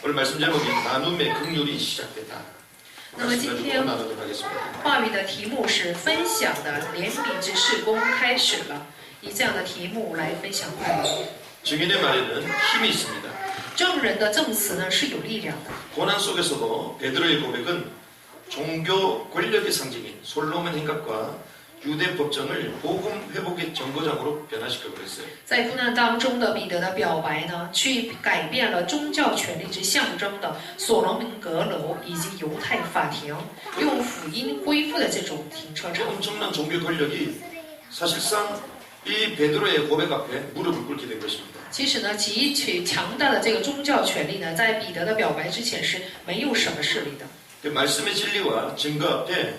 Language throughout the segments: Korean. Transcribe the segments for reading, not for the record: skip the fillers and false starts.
오늘 말씀 제목이 나눔의 긍휼이 시작됐다. 那么今天 나누도록 하겠습니다. 话语的题目是分享的怜悯之事工开始了，以这样的题目来分享话语。 증인의 말에는 힘이 있습니다. 证人的证词呢是有力量的。 고난 속에서도 베드로의 고백은 종교 권력의 상징인 솔로몬 행각과 유대 법정을 복음 회복의 정거장으로 변화시키고 그랬어요. 在苦难当中的彼得的表白呢，去改变了宗教权力之象征的所罗门阁楼以及犹太法庭，用福音恢复的这种停车场。 엄청난 종교 권력이 사실상 이 베드로의 고백 앞에 무릎을 꿇게 된 것입니다. 其实呢，极其强大的这个宗教权力呢，在彼得的表白之前是没有什么势力的。 그 말씀의 진리와 증거 앞에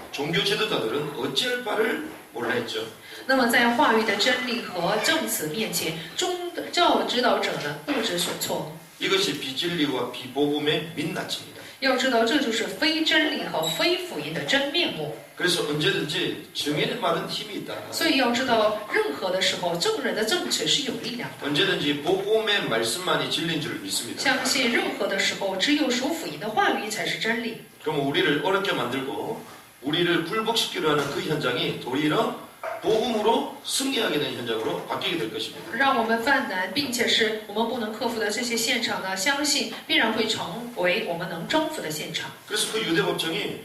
종교 지도자들은 어찌할 바를 몰라 했죠. 那么在话语的真理和证词面前，宗教指导者呢不知所措。 이것이 비진리와 비복음의 민낯입니다. 要知道，这就是非真理和非福音的真面目。 그래서 언제든지 증인의 말은 힘이 있다. 所以要知道，任何的时候，证人的证词是有力量的。 언제든지 복음의 말씀만이 진리인 줄 믿습니다. 相信任何的时候，只有属福音的话语才是真理。 그럼 우리를 어렵게 만들고 우리를 굴복시키려 하는 그 현장이 도리어 복음으로 승리하게 되는 현장으로 바뀌게 될 것입니다. 让我们犯难，并且是我们不能克服的这些现场呢，相信必然会成为我们能征服的现场。 그래서 그 유대 법정이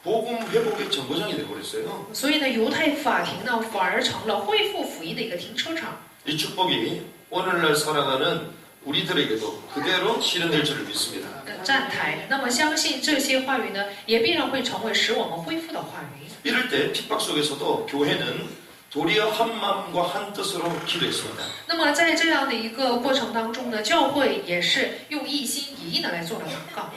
복음 회복의 정거장이 되어버렸어요. 所以呢，犹太法庭呢，反而成了恢复福音的一个停车场。 이 축복이 오늘날 살아가는 우리들에게도 그대로 실현될 줄을 믿습니다. 站台，那么相信这些话语呢，也必然会成为使我们恢复的话语。 이럴 때 핍박 속에서도 교회는 도리어 한 마음과 한 뜻으로 기도했습니다. 那么在这样的一个过程当中呢，教会也是用一心一意的来做了祷告。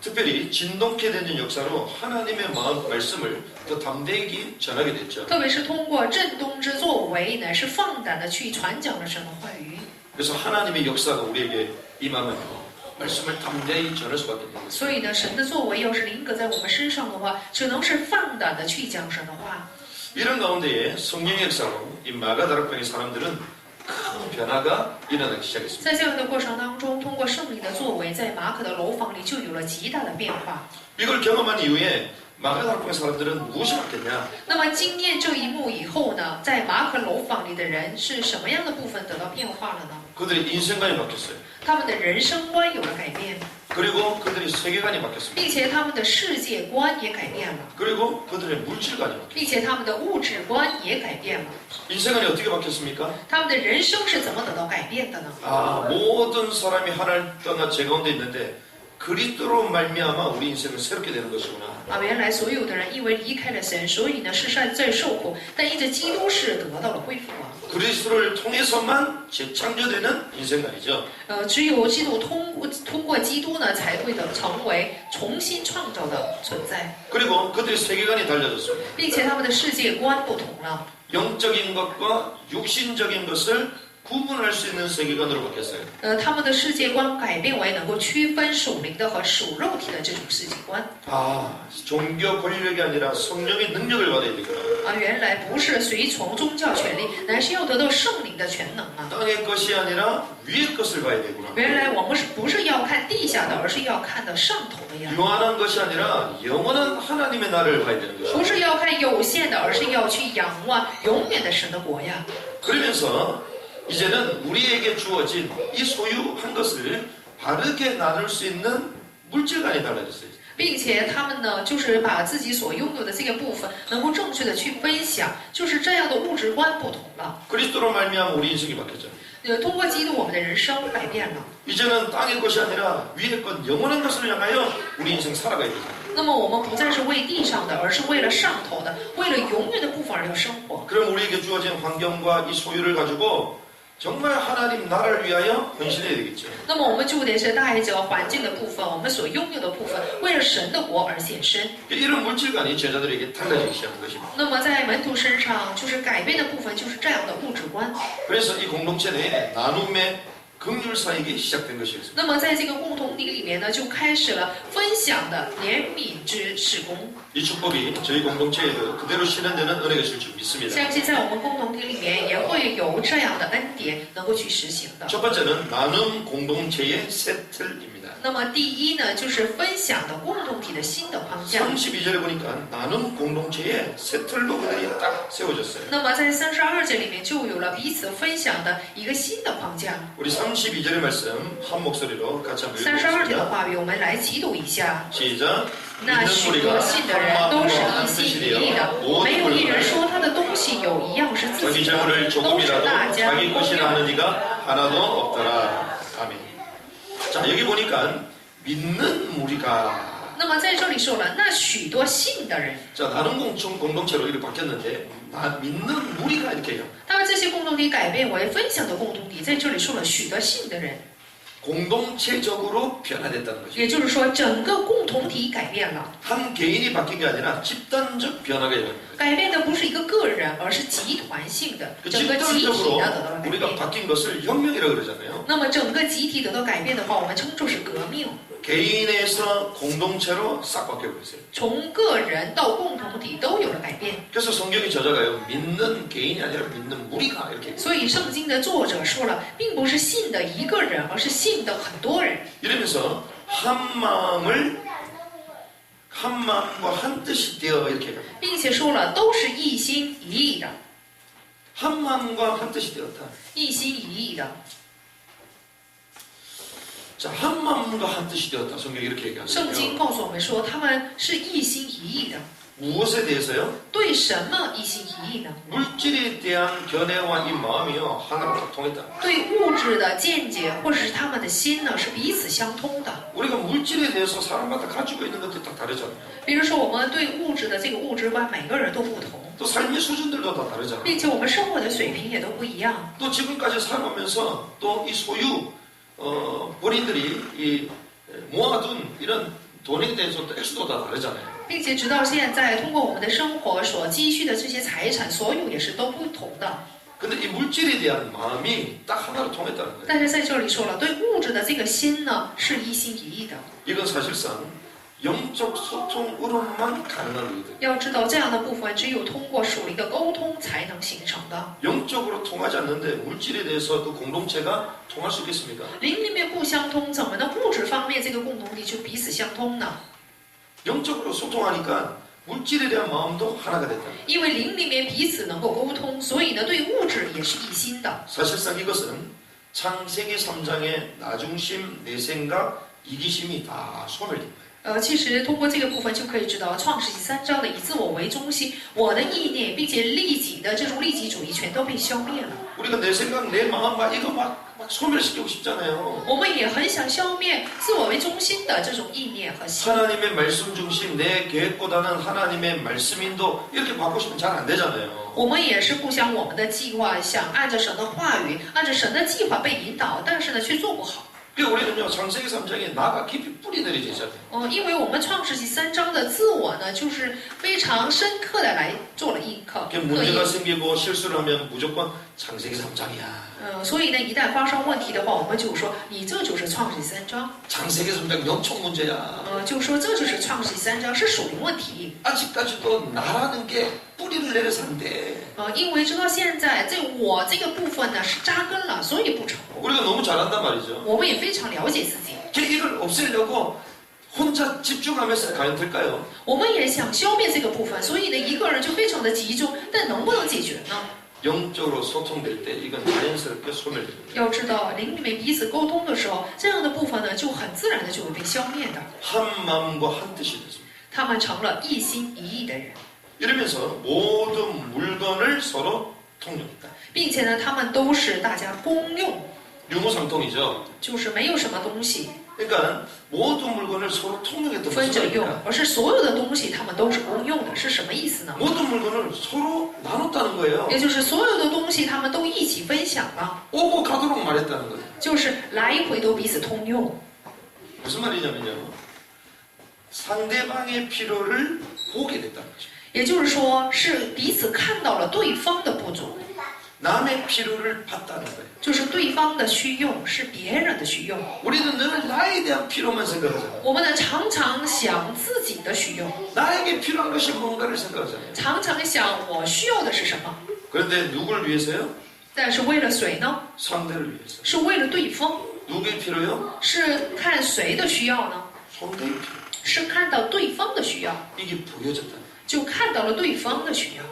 특별히 진동케 되는 역사로 하나님의 마음 말씀을 더 담대히 전하게 됐죠. 特别是通过震动之作为，乃是放胆的去传讲了神的话语。 그래서 하나님의 역사가 우리에게 임하면요 말씀을 담대히 전할 수밖에 없는 것입니다. 所以呢，神的作为要是临格在我们身上的话，只能是放胆的去讲神的话。 이런 가운데에 성령의 역사로 이 마가다락방의 사람들은 큰 변화가 일어나기 시작했습니다. 在这样的过程当中，通过圣灵的作为，在马可的楼房里就有了极大的变化。 이걸 경험한 이후에 마가다락방의 사람들은 무엇이 바뀌었냐? 那么经验这一幕以后呢，在马可楼房里的人是什么样的部分得到变化了呢？ 그들의 인생관이 바뀌었어요. 他们的人生观有了改变， 그리고 그들의 세계관이 바뀌었습니다. 并且他们的世界观也改变了， 그리고 그들의 물질관이 바뀌었습니다. 并且他们的物质观也改变了。 인생관이 어떻게 바뀌었습니까? 他们的人生是怎么得到改变的呢？ 아, 모든 사람이 하나님 떠나 제 가운데 있는데 그리스도로 말미암아 우리 인생은 새롭게 되는 것이구나. 啊，原来所有的人因为离开了神，所以呢是在受苦，但因着基督是得到了恢复啊。 그리스도를 통해서만 재창조되는 인생관이죠. 只有基督通过基督呢，才会的成为重新创造的存在， 그리고 그들의 세계관이 달라졌습니다. 并且他们的世界观不同了。 영적인 것과 육신적인 것을 구분할 수 있는 세계관으로 바뀌었어요. 他们的世界观改变为能够区分属灵的和属肉体的这种世界观。 아, 종교 권력이 아니라 성령의 능력을 받아야 되구나. 啊，原来不是随从宗教权力，乃是要得到圣灵的全能啊！ 땅의 것이 아니라 위의 것을 봐야 되구나. 原来我们不是要看地下的，而是要看到上头的呀。 유한한 것이 아니라 영원한 하나님의 나라를 봐야 되는 것이죠. 不是要看有限的，而是要去仰望永远的神的国呀。 그러면서 이제는 우리에게 주어진 이 소유한 것을 바르게 나눌 수 있는 물질관이 달라졌어요. 并且他们呢，就是把自己所拥有的这个部分，能够正确的去分享，就是这样的物质观不同了。 그리스도로 말미암아 우리 인생이 바뀌었죠. 通过基督，我们的人生改变了。 이제는 땅의 것이 아니라 위의 것 영원한 것을 향하여 우리 인생 살아가야 되죠. 那么我们不再是为地上的，而是为了上头的，为了永远的部分而要生活。 그럼 우리에게 주어진 환경과 이 소유를 가지고 정말 하나님 나라를 위하여 헌신해야 되겠죠. 那么我们就得是带着环境的部分，我们所拥有的部分，为了神的国而献身。 이런 물질관이 제자들에게 달라지기 시작한 것입니다. 那么在门徒身上，就是改变的部分，就是这样的物质观。 그래서 이 공동체 내에 나눔의 긍휼 사역이 시작된 것이었습니다. 那么在这个共同体里面呢，就开始了分享的怜悯之事工。 이 축복이 저희 공동체에도 그대로 실현되는 은혜가 있을 줄 믿습니다. 相信在我们共同体里面也会有这样的恩典能够去实行的。 첫 번째는 나눔 공동체의 새 틀입니다. 那么第一呢，就是分享的共同体的新的框架。 32절에 보니까 나눔 공동체의 새 틀로 그들이 딱 세워졌어요. 那么在32节里面就有了彼此分享的一个新的框架。 우리 32절의 말씀 한 목소리로 같이 한번 32节的 읽어보겠습니다. 话语，我们来祈祷一下。 시작. 那许多信的人都是一心一意的，没有一人说他的东西有一样是自 자기 己的， 재물을 都是 조금이라도 大家 자기 公 것이라 用。 하는 이가 하나도 없더라. 아멘. 자, 여기 보니까 믿는 무리가 那么在这里说了，那许多信的人， 자, 나눔 공동체로 이렇게 바뀌었는데 믿는 무리가 이렇게 해요. 他们这些共同体改变为分享的共同体，在这里说了许多信的人， 공동체적으로 변화됐다는 거죠. 也就是说整个共同体改变了。 한 개인이 바뀐 게 아니라 집단적 변화가 일어납니다. 改变的不是一个个人，而是集团性的， 그 整个集体 집단적으로 呢得到了改 우리가 变。 바뀐 것을 혁명이라고 그러잖아요. 那么整个集体得到改变的话，我们称作是革命。 개인에서 공동체로 싹 바뀌고 있어요. 从个人到共同体都有了改变。 그래서 성경이 저자가요. 믿는 개인이 아니라 믿는 무리가 이렇게. 所以圣经的作者说了，并不是信的一个人，而是信的很多人。 이러면서 한 마음과 한 뜻이 되어 이렇게 해요. 并且说了，都是一心一意的， 한 마음과 한 뜻이 되었다. 一心一意的。 자, 한 마음과 한 뜻이 되었다. 성경이 이렇게 圣经 얘기하거든요. 告诉我们说，他们是一心一意的。 무엇에 대해서요? 对什么一心一意呢？ 물질에 대한 견해와 이 마음이요 하나로 딱 통했다. 对物质的见解，或者是他们的心呢，是彼此相通的。 우리가 물질에 대해서 사람마다 가지고 있는 것들이 다 다르잖아요. 比如说，我们对物质的这个物质观，每个人都不同， 또 삶의 수준들도 다 다르잖아요. 并且我们生活的水平也都不一样。 또 지금까지 살아오면서 또 이 소유 본인들이 이 모아둔 이런 돈에 대해서 또 액수도 다 다르잖아요. 并且直到现在，通过我们的生活所积蓄的这些财产，所有也是都不同的。 근데 이 물질에 대한 마음이 딱 하나로 통했다는 거예요. 但是在这里说了，对物质的这个心呢，是一心一意的。 이건 사실상 영적 소통으로만 가능한 일들. 要知道，这样的部分只有通过属灵的沟通才能形成的。 영적으로 통하지 않는데 물질에 대해서 그 공동체가 통할 수 있겠습니까? 灵里面不相通，怎么能物质方面这个共同体就彼此相通呢？ 영적으로 소통하니까 물질에 대한 마음도 하나가 됐다. 因为灵里面彼此能够沟通，所以呢，对物质也是一心的。 사실상 이것은 창세기 3장의 나중심, 내생각, 이기심이 다 소멸된 거예요. 其实通过这个部分就可以知道，创世纪3章的以自我为中心，我的意念，并且利己的这种利己主义全都被消灭了。 우리가 내 생각, 내 마음 막 이거 막 소멸시키고 싶잖아요. 我们也很想消灭自我为中心的这种意念和心。 하나님의 말씀 중심, 내 계획보다는 하나님의 말씀인도 이렇게 받고 싶으면 잘 안 되잖아요. 我们也是不想我们的计划想按照神的话语，按照神的计划被引导，但是呢却做不好。 그러니까 우리는요, 창세기 3장에 나가 깊이 뿌리 내리지 않아요. 因为我们创世纪3章的自我呢，就是非常深刻的来做了印刻 이렇게 刻印 문제가 。 생기고 실수를 하면 무조건 창세기 3장이야. 所以呢，一旦发生问题的话，我们就说你这就是创世纪3章。 창세기 3장 영적 문제야. 就说这就是创世纪3章是属灵问题。 아직까지도 나라는 게 뿌리를 내려서 안 돼. 因为直到现在，我这个部分呢是扎根了，所以不成功。 우리가 너무 잘한단 말이죠. 我们也非常了解自己， 이걸 없애려고 혼자 집중하면서 과연 될까요? 我们也想消灭这个部分，所以呢，一个人就非常的集中，但能不能解决呢？ 영적으로 소통될 때 이건 자연스럽게 소멸됩니다. 要知道，灵里面彼此沟通的时候，这样的部分呢，就很自然的就会被消灭的。 한 마음과 한 뜻이 됐습니다. 他们成了一心一意的人， 이러면서 모든 물건을 서로 통용했다. 并且呢，他们都是大家公用， 유무상통이죠. 就是没有什么东西 그러니까 모든 물건을 서로 통용했던 分着 무슨 用 말입니까? ，而是所有的东西他们都是公用的，是什么意思呢？ 모든 물건을 서로 나눴다는 거예요. 也就是所有的东西他们都一起分享了， 오고 가도록 말했다는 거예요. 就是来回都彼此通用。 무슨 말이냐면요. 상대방의 필요를 보게 됐다는 거죠. 也就是说，是彼此看到了对方的不足， 남의 필요를 봤다는 거예요. 就是对方的需用是别人的需用。 우리는 늘 나에 대한 필요만 생각하잖아요. 我们呢常常想自己的需用， 나에게 필요한 것이 뭔가를 생각하잖아요. 常常想我需要的是什么， 그런데 누구를 위해서요? 但是为了谁呢？ 상대를 위해서. 是为了对方， 누구의 필요요? 是看谁的需要呢？ 상대의 필요. 是看到对方的需要， 이게 보여졌다. 就看到了对方的需要。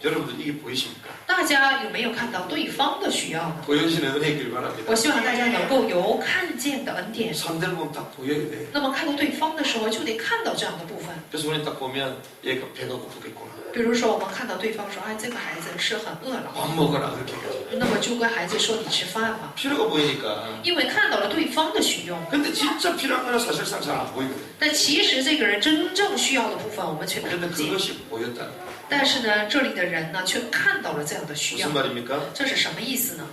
여러분들 이게 보이십니까? 大家有没有看到对方的需要呢？ 보여지는 은혜이길 바랍니다. 我希望大家能够有看见的恩典。 상대를 보면 딱 보여야 돼. 那么看到对方的时候，就得看到这样的部分。 그래서 우리는 딱 보면 얘가 배가 고프겠구나. 比如说，我们看到对方说：“哎，这个孩子是很饿了。 밥 먹어라 그렇게 해가지고. ”那么就跟孩子说：“你吃饭吧。 필요가 보이니까. ”因为看到了对方的需用， 근데 진짜 필요한 거는 사실상 잘 안 보이거든. 但其实这个人真正需要的部分，我们却看 근데 不见。 그것이 보였다는 거예요. 但是呢，这里的人呢，却看到了这样的需要 무슨 。 말입니까? 这是什么意思呢？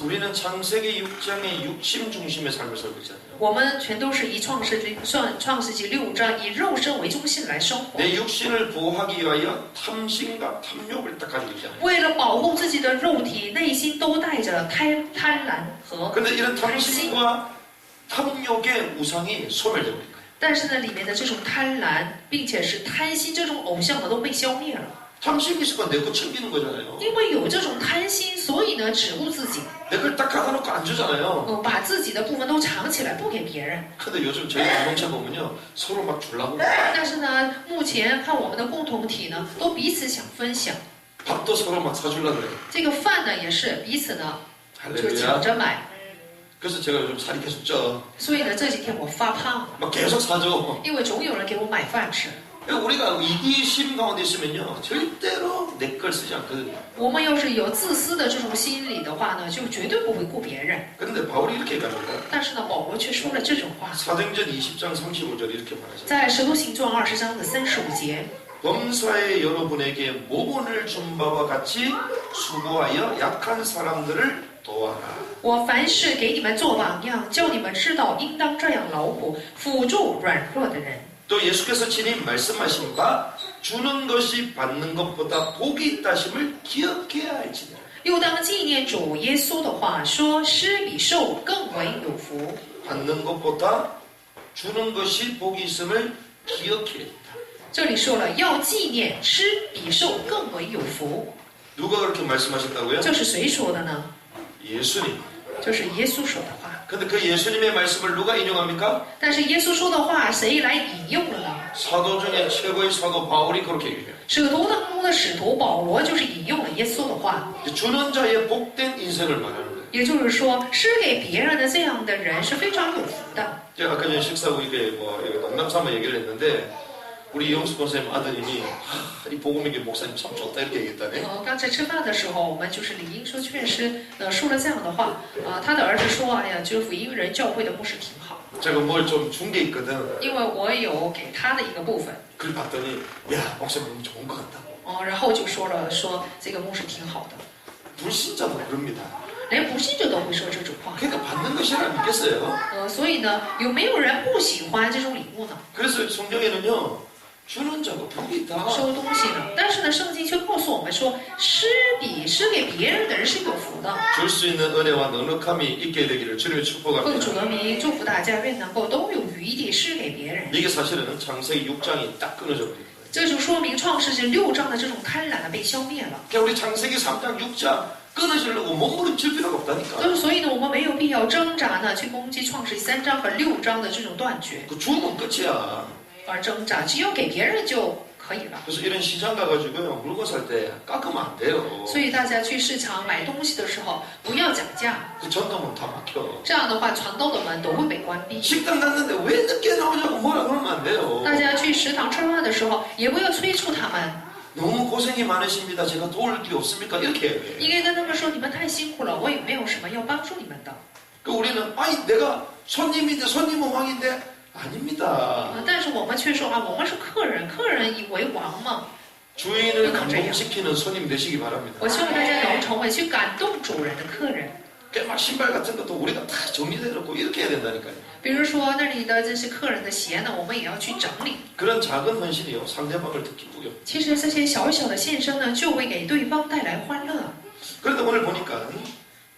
우리는 창세기 6장의 육심 중심의 삶을 살고 있잖아요. 我们全都是以创世纪6章以肉身为中心来生活， 내 육신을 보호하기 위하여 탐심과 탐욕을 딱 가지고 있잖아요. 为了保护自己的肉体，内心都带着贪婪和 근데 이런 贪心。 탐심과 탐욕의 우상이 소멸되고 있는 거예요. 但是呢，里面的这种贪婪，并且是贪心这种偶像呢，都被消灭了。 탐심이 있으면 내 거 챙기는 거잖아요. 因为有这种贪心，所以呢，只顾自己， 내 걸 딱 갖다 놓고 안 주잖아요. 把自己的部分都藏起来，不给别人。 근데 요즘 저희 공동체 보면요. 서로 막 주려고 但是呢，目前看我们的共同体呢，都彼此想分享。 밥도 서로 막 사주려고 그래요. 这个饭呢，也是彼此呢，就 할렐루야. 抢着买。 그래서 제가 요즘 살이 계속 쪄. 所以呢，这几天我发胖， 막 계속 사줘. 因为总有人给我买饭吃。 우리가 이기심 가운데 있으면요. 절대로 내 걸 쓰지 않거든요. 我们要是有自私的这种心理的话呢，就绝对不会顾别人。 근데 바울이 이렇게 얘기합니다. 但是呢，保罗却说了这种话， 사도행전 20장 35절 이렇게 말하죠. 在《使徒行传》20章的35节。 범사의 여러분에게 모본을 준 바와 같이 수고하여 약한 사람들을 도와라. 我凡事给你们做榜样，叫你们知道应当这样劳苦，辅助软弱的人。 또 예수께서 친히 말씀하신 바 주는 것이 받는 것보다 복이 있다심을 기억해야 할지니라. 又当纪念主耶稣的话说：“施比受更为有福。 받는 것보다 주는 것이 복이 있음을 기억해야 한다. ”这里说了，要纪念施比受更为有福。 누가 그렇게 말씀하셨다고요? 这是谁说的呢？ 예수님. 就是耶稣说的话。 근데 그 예수님의 말씀을 누가 인용합니까? 但是耶稣说的话，谁来引用了呢？ 사도 중에 최고의 사도 바울이 그렇게 얘기해요. 使徒当中的使徒保罗就是引用了耶稣的话， 주는 자의 복된 인생을 말하는 거예요. 也就是说，施给别人的这样的人是非常有福的。 제가 아까 전에 식사하고 이렇게 농담 삼아 얘기를 했는데 우리 영수 권사님 아드님이 이 복음 얘기 목사님 참 좋다 이렇게 얘기했다네. 刚才吃饭的时候，我们就是理应说确实说了这样的话。他的儿子说：“哎呀，就是福音人教会的牧师挺好。” 제가 뭘 좀 준 게 있거든. 因为我有给他的一个部分。 그걸 봤더니 야 목사님 너무 좋은 것 같다. 然后就说了说这个牧师挺好的， 불신자도 그럽니다. 连不信者都会说这种话。 그러니까 받는 것이라 믿겠어요. 所以呢，有没有人不喜欢这种礼物呢？ 그래서 성경에는요 주는 자가 복이 있다. 收东西呢？但是呢，圣经却告诉我们说，施给别人的人是有福的。 줄 수 있는 은혜와 넉넉함이 있게 되기를 주님의 奉主 축복합니다. 的名祝福大家，愿能够都有余地施给别人。 이게 사실은 창세기 6장이 딱 끊어져 버린 거예요. 这就说明创世纪6章的这种贪婪被消灭了。 그러니까 우리 창세기 3장 6장 끊어지려고 몸부림칠 필요가 없다니까. 所以呢，我们没有必要挣扎呢，去攻击创世纪3章和6章的这种断绝 그 주면 끝이야. 而挣扎，只有给别人就可以了。 그래서 이런 시장 가가지고요 물건 살 때 깎으면 안 돼요. 所以大家去市场买东西的时候，不要讲价， 그 전도문 다 막혀. 这样的话，传道的门都会被关闭。 식당 갔는데 왜 늦게 나오냐고 뭐라 그러면 안 돼요. 大家去食堂吃饭的时候，也不要催促他们， 너무 고생이 많으십니다. 제가 도울 게 없습니까? 이렇게 해야 돼. 应该跟他们说：“你们太辛苦了，我也没有什么要帮助你们的。 그 우리는 아니 내가 손님인데 손님은 왕인데 아닙니다. 但是我们却说啊，我们是客人，客人以为王嘛。 주인을 감동시키는 손님 되시기 바랍니다. 我希望大家能成为去感动主人的客人。 막 신발 같은 것도 우리가 다 정리해놓고 이렇게 해야 된다니까요. 比如说那里的这些客人的鞋呢，我们也要去整理。 그런 작은 헌신이요 상대방을 더 기쁘게. 其实这些小小的献身呢，就会给对方带来欢乐。 그런데 오늘 보니까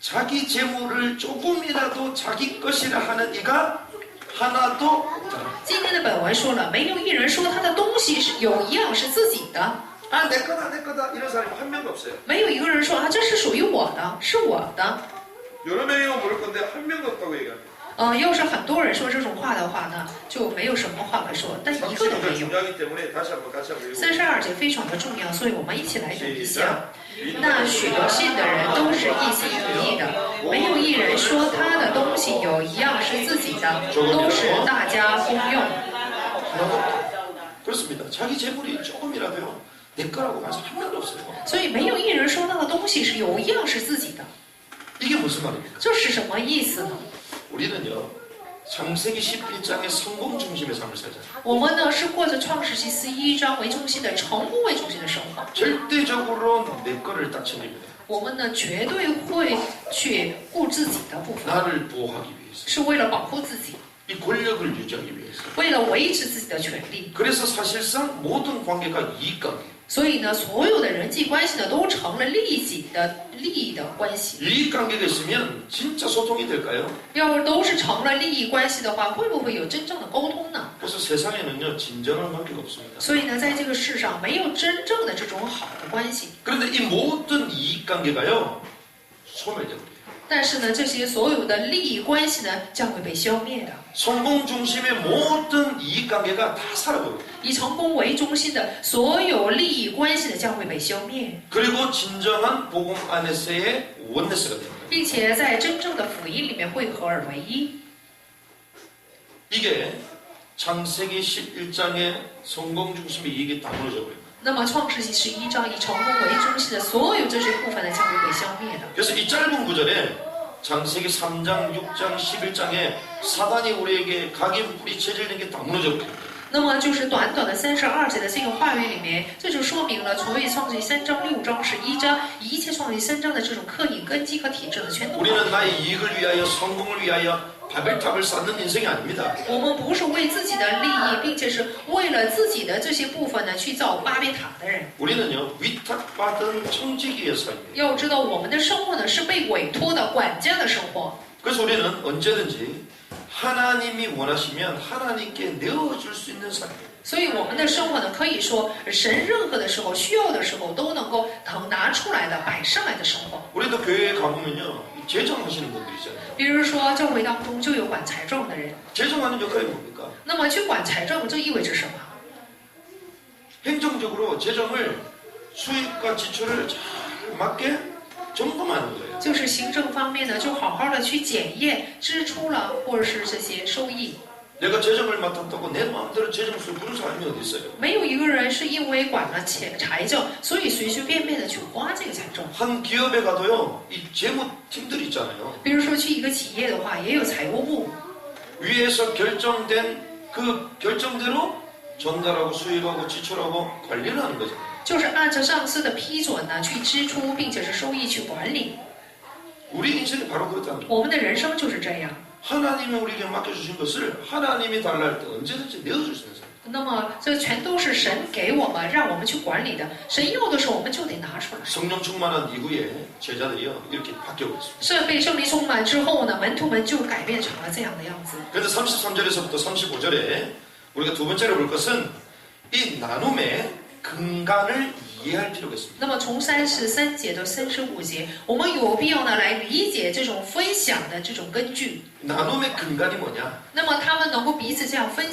자기 재물을 조금이라도 자기 것이라 하는 이가 하나도 없더라. 今天的本文说了，没有一人说他的东西是有一样是自己的， 아, 내 거다, 내 거다. 이런 사람이 한 명도 없어요. 没有一个人说啊，这是属于我的，是我的。 여러 명이면 모를 건데 한 명도 없다고 얘기합니다. 要是很多人说这种话的话呢，就没有什么话可说，但一个都 상식이 没有。 중요하기 때문에 다시 한번 같이 한번 읽어보세요. 32节非常的重要，所以我们一起来读一下。那许多信的人都是一心一意的，没有一人说他的东西有一样是自己的，都是大家公用。 그렇습니다. 자기 재물이 조금이라도요 내 거라고 말해서 한 명도 없어요. 所以没有一人说他的东西是有一样是自己的， 이게 무슨 말입니까? 这是什么意思呢？ 우리는요 창세기 11장의 성공 중심의 삶을 살잖아요. 我们呢是过着创世纪11章为中心的成功为中心的生活， 절대적으로 내 거를 딱 챙깁니다. 我们呢绝对会去顾自己的部分， 나를 보호하기 위해서, 是为了保护自己， 이 권력을 유지하기 위해서. 为了维持自己的权利。 그래서 사실상 모든 관계가 이익관계. 所以呢，所有的人际关系呢，都成了利益的关系。 이익관계가 있으면 진짜 소통이 될까요? 要是都是成了利益关系的话，会不会有真正的沟通呢？ 그래서 세상에는요 진정한 관계가 없습니다. 所以呢，在这个世上没有真正的这种好的关系。 그런데 이 모든 이익관계가요 소멸되거든요. 但是呢，这些所有的利益关系呢，将会被消灭的。 성공 중심의 모든 이익관계가 다 사라져요. 以成功为中心的所有利益关系呢，将会被消灭， 그리고 진정한 복음 안에서의 원네스가 됩니다. 并且在真正的福音里面汇合而为一。 이게 창세기 11장의 성공 중심의 이익이 다 무너져 버립니다. 那么创世纪11章以成功为中心的所有这些部分呢，将会被消灭的。 그래서 이 짧은 구절에 창세기 3장, 6장, 11장에 사단이 우리에게 각인 뿌리 체질된 게 다 무너져 버립니다. 那么就是短短的32节的这个话语里面，这就说明了，所以创世纪3章、6章、11章，一切创世纪3章的这种刻印根基和体制呢，全都。 우리는 나의 이익을 위하여 성공을 위하여 바벨탑을 쌓는 인생이 아닙니다. 我们不是为自己的利益，并且是为了自己的这些部分呢去造巴别塔的人。 우리는요 위탁받은 청지기의 삶이에요. 要知道，我们的生活呢是被委托的管家的生活。 그래서 우리는 언제든지 하나님이 원하시면 하나님께 내어줄 수 있는 삶이에요. 所以我们的生活呢，可以说神任何的时候需要的时候都能够拿出来的摆上来的生活。 우리도 교회에 가보면요 재정하시는 분들 있잖아요. 比如说教会当中就有管财政的人， 재정하는 역할이 뭡니까? 那么去管财政，这意味着什么？ 행정적으로 재정을 수입과 지출을 잘 맞게 점검하는 거예요. 就是行政方面呢，就好好的去检验支出了，或者是这些收益。 내가 재정을 맡았다고 내 마음대로 재정술 부는 사람이 어디 있어요? 没有一个人是因为管了财政，所以随随便便的去花这个财政。 한 기업에 가도요 이 재무팀들 있잖아요. 比如说去一个企业的话，也有财务部， 위에서 결정된 그 결정대로 전달하고 수입하고 지출하고 관리를 하는 거죠. 就是按照上司的批准呢去支出，并且是收益去管理。 우리 인생이 바로 그렇다는 거예요. 我们的人生就是这样。 하나님이 우리에게 맡겨주신 것을 하나님이 달라 할 때 언제든지 내어줄 수 있는 사람. 那么这全都是神给我们，让我们去管理的。神要的时候，我们就得拿出来。 성령 충만한 이후에 제자들이요 이렇게 바뀌고 있습니다. 是被圣灵充满之后呢，门徒们就改变成了这样的样子。 그런데 33절에서부터 35절에 우리가 두 번째로 볼 것은 이 나눔의 근간을 이해할 필요가 있습니다. 那么从33节到35节，我们有必要呢来理解这种分享的这种根据。 나눔의 근간이 뭐냐? 那么他们能够彼此这样分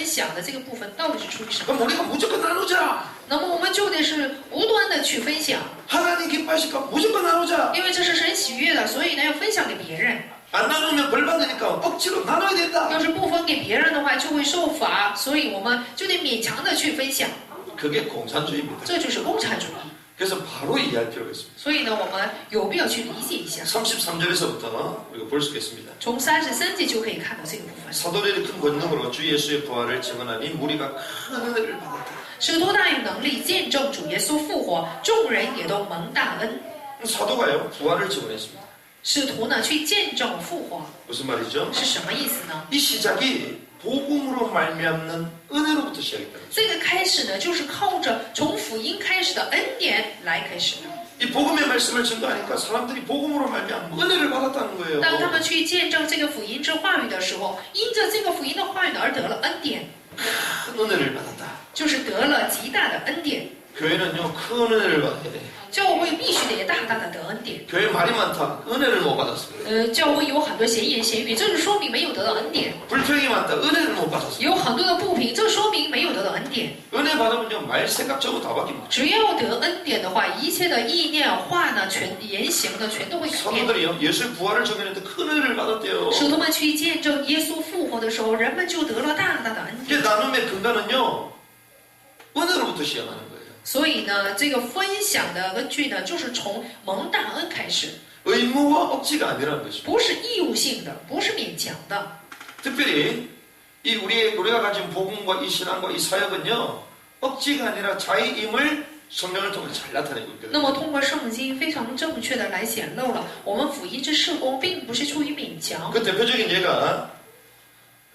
享的这个部分，到底是出于什么？ 그럼 우리가 무조건 나누자. 那么我们就得是不断的去分享， 하나님 기뻐하실까 무조건 나누자. 因为这是神喜悦的，所以呢要分享给别人。 안 나누면 벌 받으니까 억지로 나눠야 된다. 要是不分给别人的话，就会受罚，所以我们就得勉强的去分享。 그게 공산주의입니다. 这就是共产主义。 그래서 바로 이해할 필요가 있습니다. 所以呢，我们有必要去理解一下。 33절에서부터 우리가 볼 수가 있습니다. 从33节就可以看到这个部分。 사도들의 큰 권능으로 주 예수의 부활을 증언하니 무리가 큰 은혜를 받았다. 使徒大有能力见证主耶稣复活，众人也都蒙大恩。 사도가요 부활을 증언했습니다. 使徒呢去见证复活 무슨 말이죠? 是什么意思呢？ 이 시작이 복음으로 말미암는 은혜로부터 시작했다. 这个开始呢，就是靠着从福音开始的恩典来开始的。이 복음의 말씀을 전도하니까 사람들이 복음으로 말미암아 은혜를 받았다는 거예요. 当他们去见证这个福音之话语的时候，因着这个福音的话语而得了恩典， 큰 은혜를 받았다. 就是得了极大的恩典。 교회는요 큰 은혜를 받아야 돼. 教会必须得大大的得恩典。 교회 말이 많다. 은혜를 못 받았어. 教会有很多闲言闲语，这就说明没有得到恩典； 불평이 많다. 은혜를 못 받았어. 有很多的不平，这说明没有得到恩典。 은혜 받으면요 말 생각 전부 다 바뀝니다. 只要得恩典的话，一切的意念、话呢，全言行呢，全都会改变。 사도들이요 예수의 부활을 적용했는데 큰 은혜를 받았대요. 使徒们去见证耶稣复活的时候，人们就得了大大的恩典。 이게 나눔의 근간은요 은혜로부터 시작하는 거예요. 所以呢，这个分享的根据呢，就是从蒙大恩开始， 의무와 억지가 아니라는 것입니다. 不是义务性的，不是勉强的。 특별히 이 우리가 가진 복음과 이 신앙과 이 사역은요 억지가 아니라 자의임을 성령을 통해 잘 나타내고 那 있거든요. 么通过圣经非常正确的来显露了，我们福音之事工并不是出于勉强。 그 대표적인 예가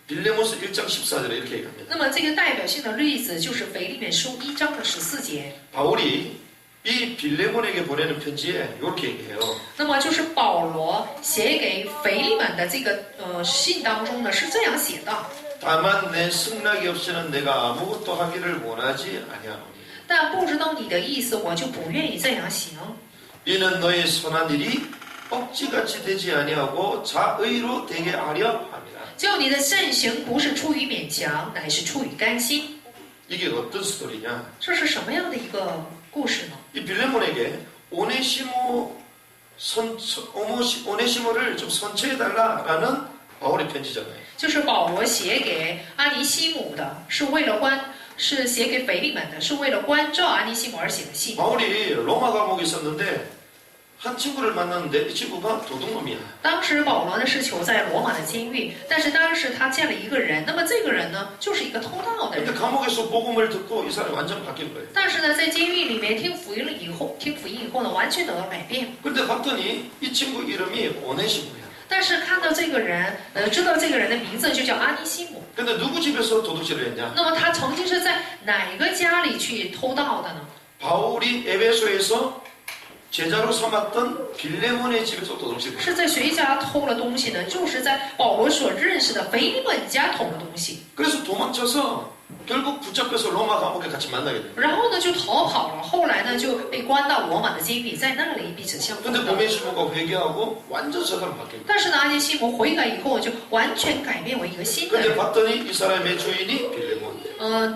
빌레모스 1장 14절에 이렇게 얘기합니다. 那么这个代表性的例子就是腓立比书1章的14节。 바울이 이 빌레몬에게 보내는 편지에 이렇게 얘기해요. 那么就是保罗写给腓利门的这个信当中呢是这样写的。 다만 내 승낙이 없이는 내가 아무것도 하기를 원하지 아니하노니. 但不知道你的意思，我就不愿意这样行。 이는 너의 선한 일이 억지같이 되지 아니하고 자의로 되게 하려 합니다. 就你的善行不是出于勉强，乃是出于甘心。 이게 어떤 스토리냐? 这是什么样的一个故事呢？ 이 빌레몬에게 오네시모를 좀 선처해달라라는 바울의 편지잖아요. 就是保罗写给阿尼西姆的，是写给腓利门的，是为了关照阿尼西姆而写的信。 바울이 로마 감옥에 있었는데 한 친구를 만났는데 이 친구가 도둑놈이야. 当时保罗呢是囚在罗马的监狱，但是当时他见了一个人，那么这个人呢就是一个偷盗的 근데 人。 감옥에서 복음을 듣고 이 사람이 완전 바뀐 거예요. 但是呢，在监狱里面听福音以后呢，完全得到改变。 근데 봤더니 이 친구 이름이 오네시모야. 但是看到这个人，知道这个人的名字就叫阿尼西姆。 근데 누구 집에서 도둑질을 했냐? 那么他曾经是在哪个家里去偷盗的呢？ 바울이 에베소에서 제자로 삼았던 빌레몬의 집에서 도둑질을 했어요. 是在谁家偷了东西呢？就是在保罗所认识的腓利门家偷了东西。 그래서 도망쳐서 결국 붙잡혀서 로마 감옥에 같이 만나게 돼요. 然后呢就逃跑了，后来呢就被关到罗马的监狱，在那里彼此相逢 근데 的。 오네시모가 회개하고 완전 저 사람 바뀐 거예요. 但是呢，阿尼西姆悔改以后就完全改变为一个新的 근데 人。 봤더니 이 사람의 주인이 빌레몬.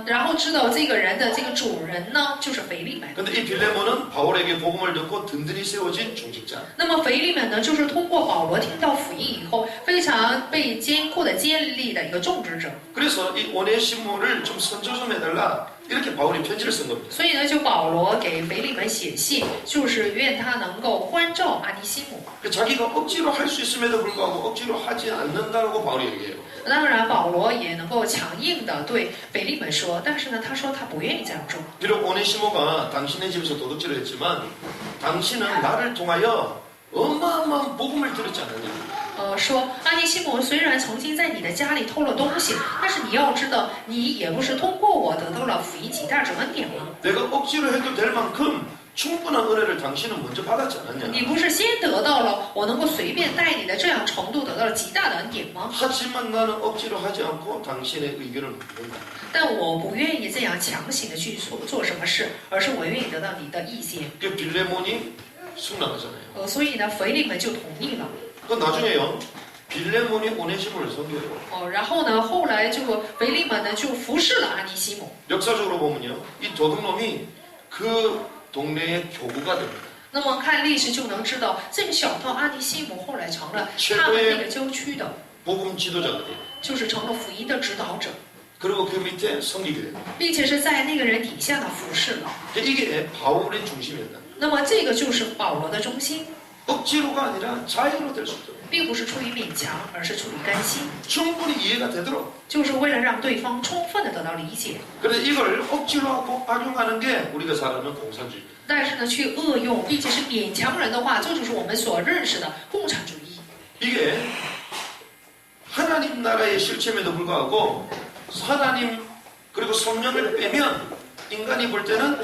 然后知道这个人的这个主人呢就是腓利门。 근데 이 빌레몬은 바울에게 복음을 듣고 든든히 세워진 중직자. 那么腓利门呢，就是通过保罗听到福音以后，非常被坚固的建立的一个种植者。 그래서 이 오네시모를 좀 선조 좀 해달라 이렇게 바울이 편지를 쓴 겁니다. 所以呢，就保罗给腓利门写信，就是愿他能够关照阿尼西姆。 자기가 억지로 할 수 있음에도 불구하고 억지로 하지 않는다고 바울이 얘기해요. 当然，保罗也能够强硬的对腓利门说，但是呢，他说他不愿意这样做。 비록 오네시모가 당신의 집에서 도둑질을 했지만 당신은 나를 통하여 어마어마한 복음을 들었지 않느냐. 说阿尼西姆虽然曾经在你的家里偷了东西，但是你要知道，你也不是通过我得到了福音极大之恩典吗？ 내가 억지로 해도 될 만큼 충분한 은혜를 당신은 먼저 받았지 않았냐. 你不是先得到了我能够随便带你的这样程度得到了极大的恩典吗？ 하지만 나는 억지로 하지 않고 당신의 의견을 묻는다. 但我不愿意这样强行的去做什么事，而是我愿意得到你的意见。 그 빌레몬이 승낙하잖아요. 所以呢，腓利门就同意了。 그 나중에요. 빌레몬이 오네시모를 섬겨요. 然后呢，后来就腓利门呢就服侍了阿尼西姆。 역사적으로 보면요. 이 도둑놈이 그 동네의 교구가 됩니다. 那么看历史就能知道，这个小偷阿尼西姆后来成了他们那个郊区的， 복음 지도자가 돼요. 就是成了福音的指导者， 그리고 그 밑에 섬기게 돼요. 并且是在那个人底下呢服侍了。 이게 바울의 중심이었다. 那么这个就是保罗的中心， 억지로가 아니라 자유로 될 수 있도록 并不是出于勉强，而是出于甘心， 충분히 이해가 되도록. 就是为了让对方充分的得到理解。 그런데 이걸 억지로 하고 악용하는 게 우리가 잘 아는 공산주의. 但是呢，去恶用并且是勉强人的话，这就是我们所认识的共产主义。 이게 하나님 나라의 실체임에도 불구하고 하나님 그리고 성령을 빼면 인간이 볼 때는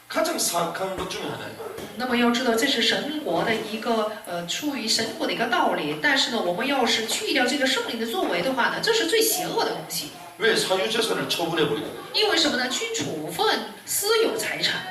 가장 사악한 것 중에 하나예요. 那么要知道，这是神国的一个出于神国的一个道理。但是呢，我们要是去掉这个圣灵的作为的话呢，这是最邪恶的东西。 왜 사유재산을 처분해버리거든요. 因为什么呢？去处分私有财产。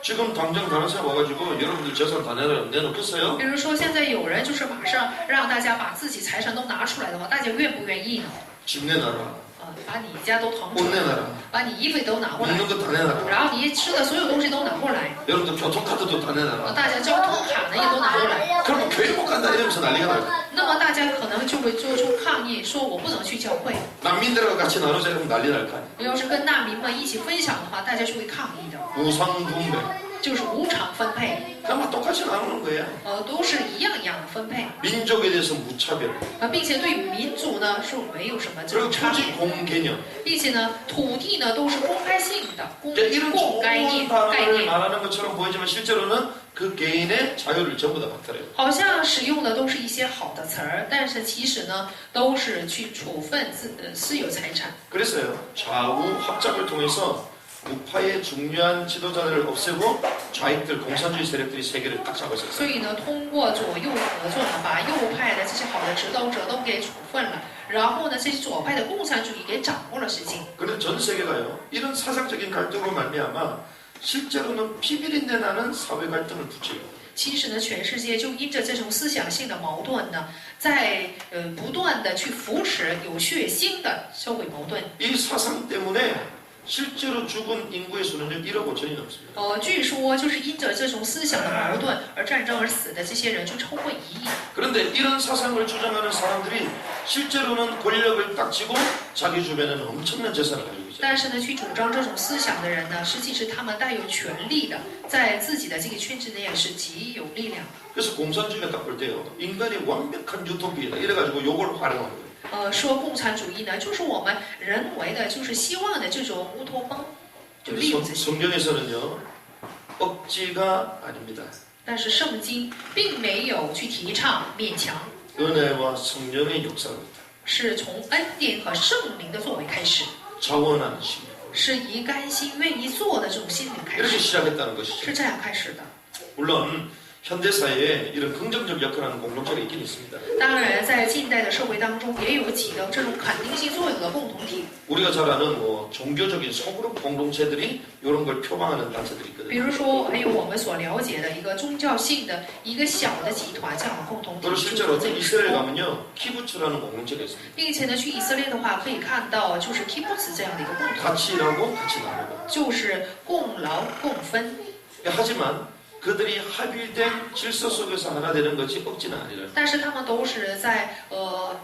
지금 당장 다른 사람 와가지고 여러분들 재산 다 내놓겠어요? 比如说，现在有人就是马上让大家把自己财产都拿出来的话，大家愿不愿意呢？ 집 내놔라. 把你家都腾出 옷 来， 내놔라. 把你衣服都拿过来， 먹는 거 다 내놔라. 然后你吃的所有东西都拿过来， 여러분들 교통카드도 다 내놔라. 大家交通卡呢也都拿过来。 그러면 교회 못 간다 이러면서 난리가 나요. 那么大家可能就会做出抗议，说我不能去教会。 난민들하고 같이 나누자 이러면 난리 날 거 아니에요. 要是跟难民们一起分享的话，大家就会抗议的， 우상분배. 就是无偿分配， 그냥 똑같이 나누는 거예요. 都是一样的分配， 민족에 대해서 무차별. 并且对于民族呢是没有什么这 그리고 种差别， 토지 공개념. 并且呢土地呢都是公开性的，公 이런 概念 좋은 단어를 概念， 말하는 것처럼 보이지만 실제로는 그 개인의 자유를 전부 다 박탈해요. 好像使用的都是一些好的词儿，但是其实呢都是去处分私有财产。 그랬어요. 좌우 합작을 통해서 우파의 중요한 지도자들을 없애고 좌익들 공산주의 세력들이 세계를 딱 所 잡았었어요. 以呢，通过左右合作呢，把右派的这些好的指导者都给处分了，然后呢，这些左派的共产主义给掌握了事情。 그런데 전 세계가요. 이런 사상적인 갈등으로 말미암아 실제로는 피비린내 나는 사회 갈등을 부추겨요. 其实呢，全世界就因着这种思想性的矛盾呢，在不断的去扶持有血腥的社会矛盾。 이 사상 때문에 실제로 죽은 인구의 수는요 1억 5천이 넘습니다. 据说就是因着这种思想的矛盾而战争而死的这些人就超过1亿。 그런데 이런 사상을 주장하는 사람들이 실제로는 권력을 딱 쥐고 자기 주변에는 엄청난 재산을 가지고 있어요. 但是呢，去主张这种思想的人呢，实际是他们带有权力的，在自己的这个圈子内也是极有力量。 그래서 공산주의가 딱 볼 때요. 인간이 완벽한 유토피아다. 이래가지고 요걸 활용하는 거예요. 说共产主义呢，就是我们人为的，就是希望的这种乌托邦，就利用这些。 성경에서는요. 억지가 아닙니다. 但是圣经并没有去提倡勉强， 은혜와 성령의 역사로부터 是从恩典和圣灵的作为开始， 자원하는 심 是以甘心愿意做的这种心灵开 이렇게 始， 시작했다는 것이죠. 是这样开始的。 물론 현대 사회에 이런 긍정적 역할을 하는 공동체가 있긴 있습니다. 当然，在近代的社会当中，也有起到这种肯定性作用的共同体。 우리가 잘 아는 뭐 종교적인 소그룹 공동체들이 이런 걸 표방하는 단체들이 比 있거든요. 如说，还有我们所了解的一个宗教性的一个小的集团这样的共同体 그리고 ， 실제로 这 이스라엘 个 가면요 키부츠라는 공동체가 있습니다. 并且呢，去以色列的话，可以看到就是 kibbutz 这样的一个共同体， 같이 일하고 같이 나누고. 就是共劳共分。 하지만 그들이 합의된 질서 속에서 하나 되는 것이 억지는 아니라. 但是他们都是在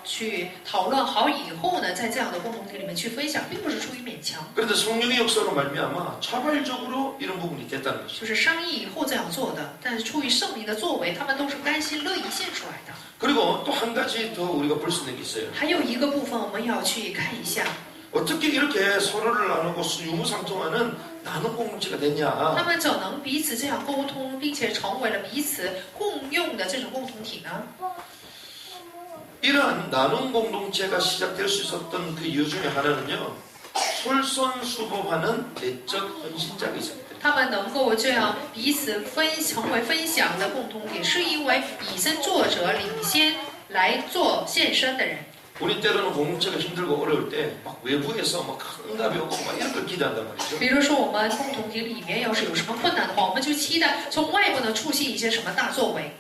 去讨论好以后呢，在这样的共同体里面去分享，并不是出于勉强， 그런데 성령의 역사로 말미암아 자발적으로 이런 부분이 됐다는 것이죠. 就是商议以后这样做的。但是出于圣灵的作为，他们都是甘心乐意献出来的。 그리고 또 한 가지 더 우리가 볼 수 있는 게 있어요. 还有一个部分我们要去看一下， 어떻게 이렇게 서로를 나누고 유무상통하는 나눔 공동체가 됐냐? 他们怎能彼此这样沟通，并且成为了彼此共用的这种共同体呢？ 이러한 나눔 공동체가 시작될 수 있었던 그 이유 중에 하나는요. 솔선수범하는 내적 헌신자가 있습니다. 他们能够这样彼此成为分享的共同体，是因为以身作则，领先来做献身的人。 우리 때로는 공동체가 힘들고 어려울 때 막 외부에서 막 응답이 오고 막 이런 걸 기대한단 말이죠. 比如说，我们共同体里面要是有什么困难的话，我们就期待从外部呢出现一些什么大作为。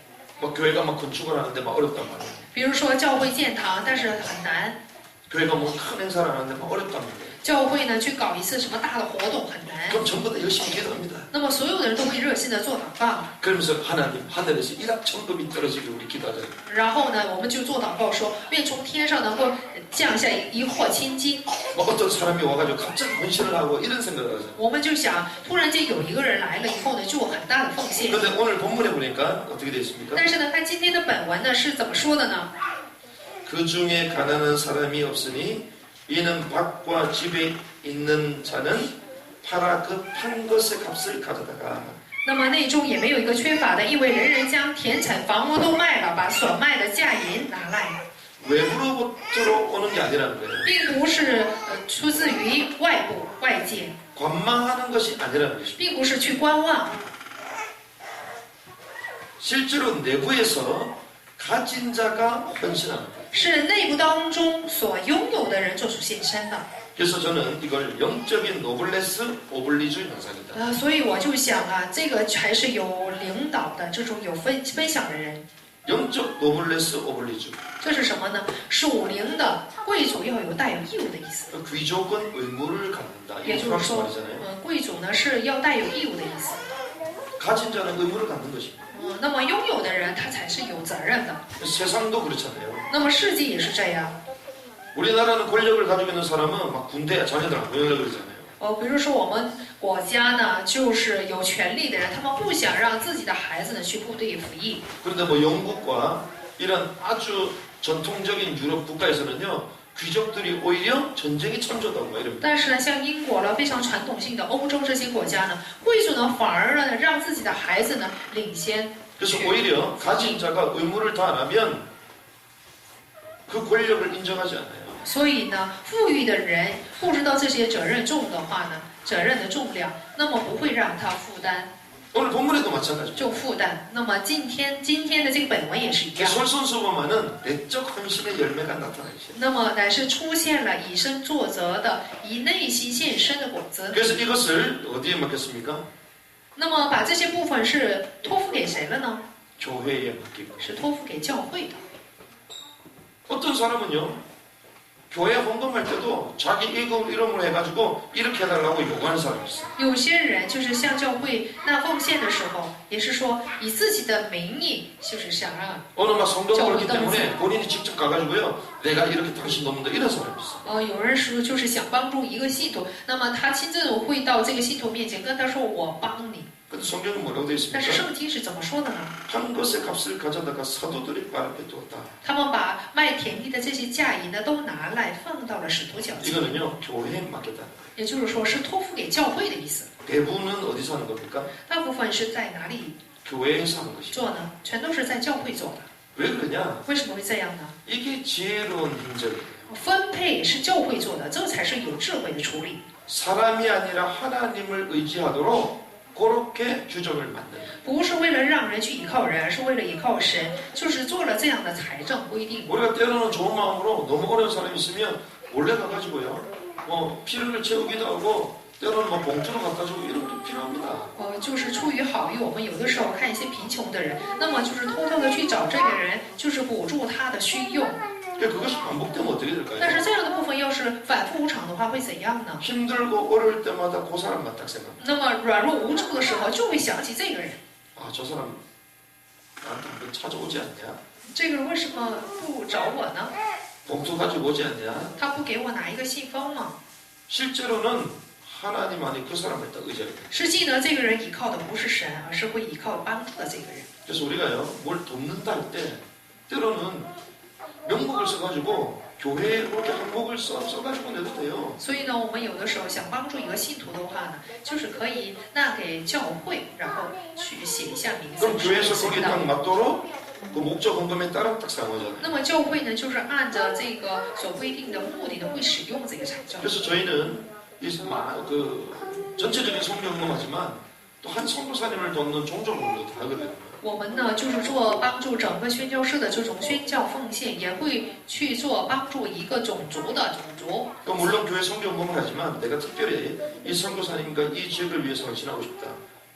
막 교회가 막 건축을 하는데 막 어렵단 말이에요. 比如说教会建堂，但是很难； 교회가 뭐 큰 행사를 하는데 막 어렵단 말이에요. 教会呢去搞一次什么大的活动很难。 그럼 전부 다 열심히 기도합니다. 那么所有的人都会热心的做祷告， 그러면서 하나님 하늘에서 일확천금이 떨어지길 우리 기도하잖아요. 然后呢我们就做祷告说，愿从天上能够降下一货千金。 뭐 어떤 사람이 와가지고 갑자기 헌신을 하고 이런 생각을 하죠. 我们就想，突然间有一个人来了以后呢，就有很大的奉献。 그런데 오늘 본문에 보니까 어떻게 되어 있습니까? 但是呢，看今天的本文呢是怎么说的呢？ 그 중에 가난한 사람이 없으니 이는 밭과 집에 있는 자는 팔아 그 판 것의 값을 가져다가 那么内中也没有一个缺乏的，因为人人将田产房屋都卖了，把所卖的价银拿来， 외부로부터 오는 게 아니라는 거예요. 并不是出自于外部外界， 관망 관망하는 것이 아니라는 것입니다. 并不是去观望。 실제로 내부에서 가진 자가 헌신하는 거예요. 是内部当中所拥有的人做出献身的。 그래서 저는 이걸 영적인 노블레스 오블리주 현상이다. 所以我就想啊，这个还是有领导的这种有分享的人。 영적 노블레스 오블리주. 这是什么呢？属灵的贵族要有带有义务的意思。 귀족은 의무를 갖는다. 也 이게 就是 프랑스 说， 말이잖아요. 贵族呢是要带有义务的意思。 가진 자는 의무를 갖는 것입니다. 那么拥有的人他才是有责任的。 세상도 그렇잖아요. 那么世界也是这样。 우리나라는 권력을 가지고 있는 사람은 막 군대에 자녀들 안 보내려고 그러잖아요. 比如说我们国家呢，就是有权利的人，他们不想让自己的孩子呢去部队服役。 그런데 뭐 영국과 이런 아주 전통적인 유럽 국가에서는요, 귀족들이 오히려 전쟁이 참조다고 막 이럽니다. 但是呢，像英国了非常传统性的欧洲这些国家呢，贵族呢反而呢让自己的孩子呢领先。 그래서 오히려 가진 자가 의무를 다 안 하면 그 권력을 인정하지 않아요. 所以呢，富裕的人不知道这些责任重的话呢，责任的重量，那么不会让他负担 오늘 본문에도 마찬가지입니다. 重负担。那么今天的这个本文也是一样。 솔선수범하는 내적 헌신의 열매가 나타나죠. 那么乃是出现了以身作则的、以内心献身的果子。 그래서 이것을 어디에 맡겼습니까? 那么把这些部分是托付给谁了呢？ 교회에 맡기고. 是托付给教会的。 어떤 사람은요, 교회 헌금할 때도 자기 이름으로 해가지고 이렇게 해달라고 요구하는 사람이 있어요. 有些人就是向教会纳奉献的时候，也是说以自己的名义，就是想让 어느 막 성경을 그렇기 때문에 본인이 직접 가가지고요, 내가 이렇게 당신 돕는다 이런 사람이 있어요. 有人说就是想帮助一个信徒，那么他亲自会到这个信徒面前跟他说：“我帮你。” 근데 성경은 뭐라고 되어 但是 있습니까? 圣经是怎么说的呢？ 한 것의 값을 가져다가 사도들이 발 앞에 두었다. 他们把卖田地的这些价银呢，都拿来放到了使徒脚前。 이거는요, 교회에 맡겼다는 거예요. 也就是说，是托付给教会的意思。 대부분은 어디서 하는 겁니까? 大部分是在哪里 교회에서 하는 것이죠. 做呢？全都是在教会做的。 왜 그러냐? 为什么会这样呢？ 이게 지혜로운 행정이에요. 分配是教会做的，这才是有智慧的处理。 사람이 아니라 하나님을 의지하도록 그렇게 규정을 만드는 거예요. 不是为了让人去依靠人，而是为了依靠神，就是做了这样的财政规定。 우리가 때로는 좋은 마음으로 너무 어려운 사람이 있으면 몰래 가가지고요, 뭐 필요를 채우기도 하고 때로는 뭐 봉투로 갖다 주고 이런 것도 필요합니다. 就是出于好意，我们有的时候看一些贫穷的人，那么就是偷偷的去找这个人，就是补助他的需用。 그러니까 그것이 반복되면 어떻게 但 될까요? 是这样的部分要是反复无常的话，会怎样呢？ 힘들고 어려울 때마다 그 사람만 딱 생각합니다. 那么软弱无助的时候，就会想起这个人。 아, 저 사람 나한테 한번 찾아오지 않냐? 这个人为什么不找我呢？ 봉투 가지고 오지 않냐? 他不给我拿一个信封吗？ 실제로는 하나님 안에 그 사람을 딱 의지하게 돼요. 实际呢，这个人依靠的不是神，而是会依靠帮助的这个人。 그래서 우리가요, 뭘 돕는다 할 때 때로는 명목을 써가지고 교회에 그렇게 항목을 써가지고 내도 돼요. 所以呢，我们有的时候想帮助一个信徒的话呢，就是可以纳给教会，然后去写一下名字。 그럼 교회에서 是 거기에 的 딱 맞도록 그 목적 헌금에 따라 딱 사용하잖아요. 那么教会呢，就是按照这个所规定的目的呢，会使用这个财政。 그래서 저희는 그 전체적인 성경 헌금하지만 또 한 선교사님을 돕는 종족 헌금도 다 하거든요. 我们呢，就是做帮助整个宣教士的这种宣教奉献，也会去做帮助一个种族的种族。 물론 교회 성경 헌금을 하지만 내가 특별히 이 선교사님과 이 지역을 위해서 헌신하고 싶다.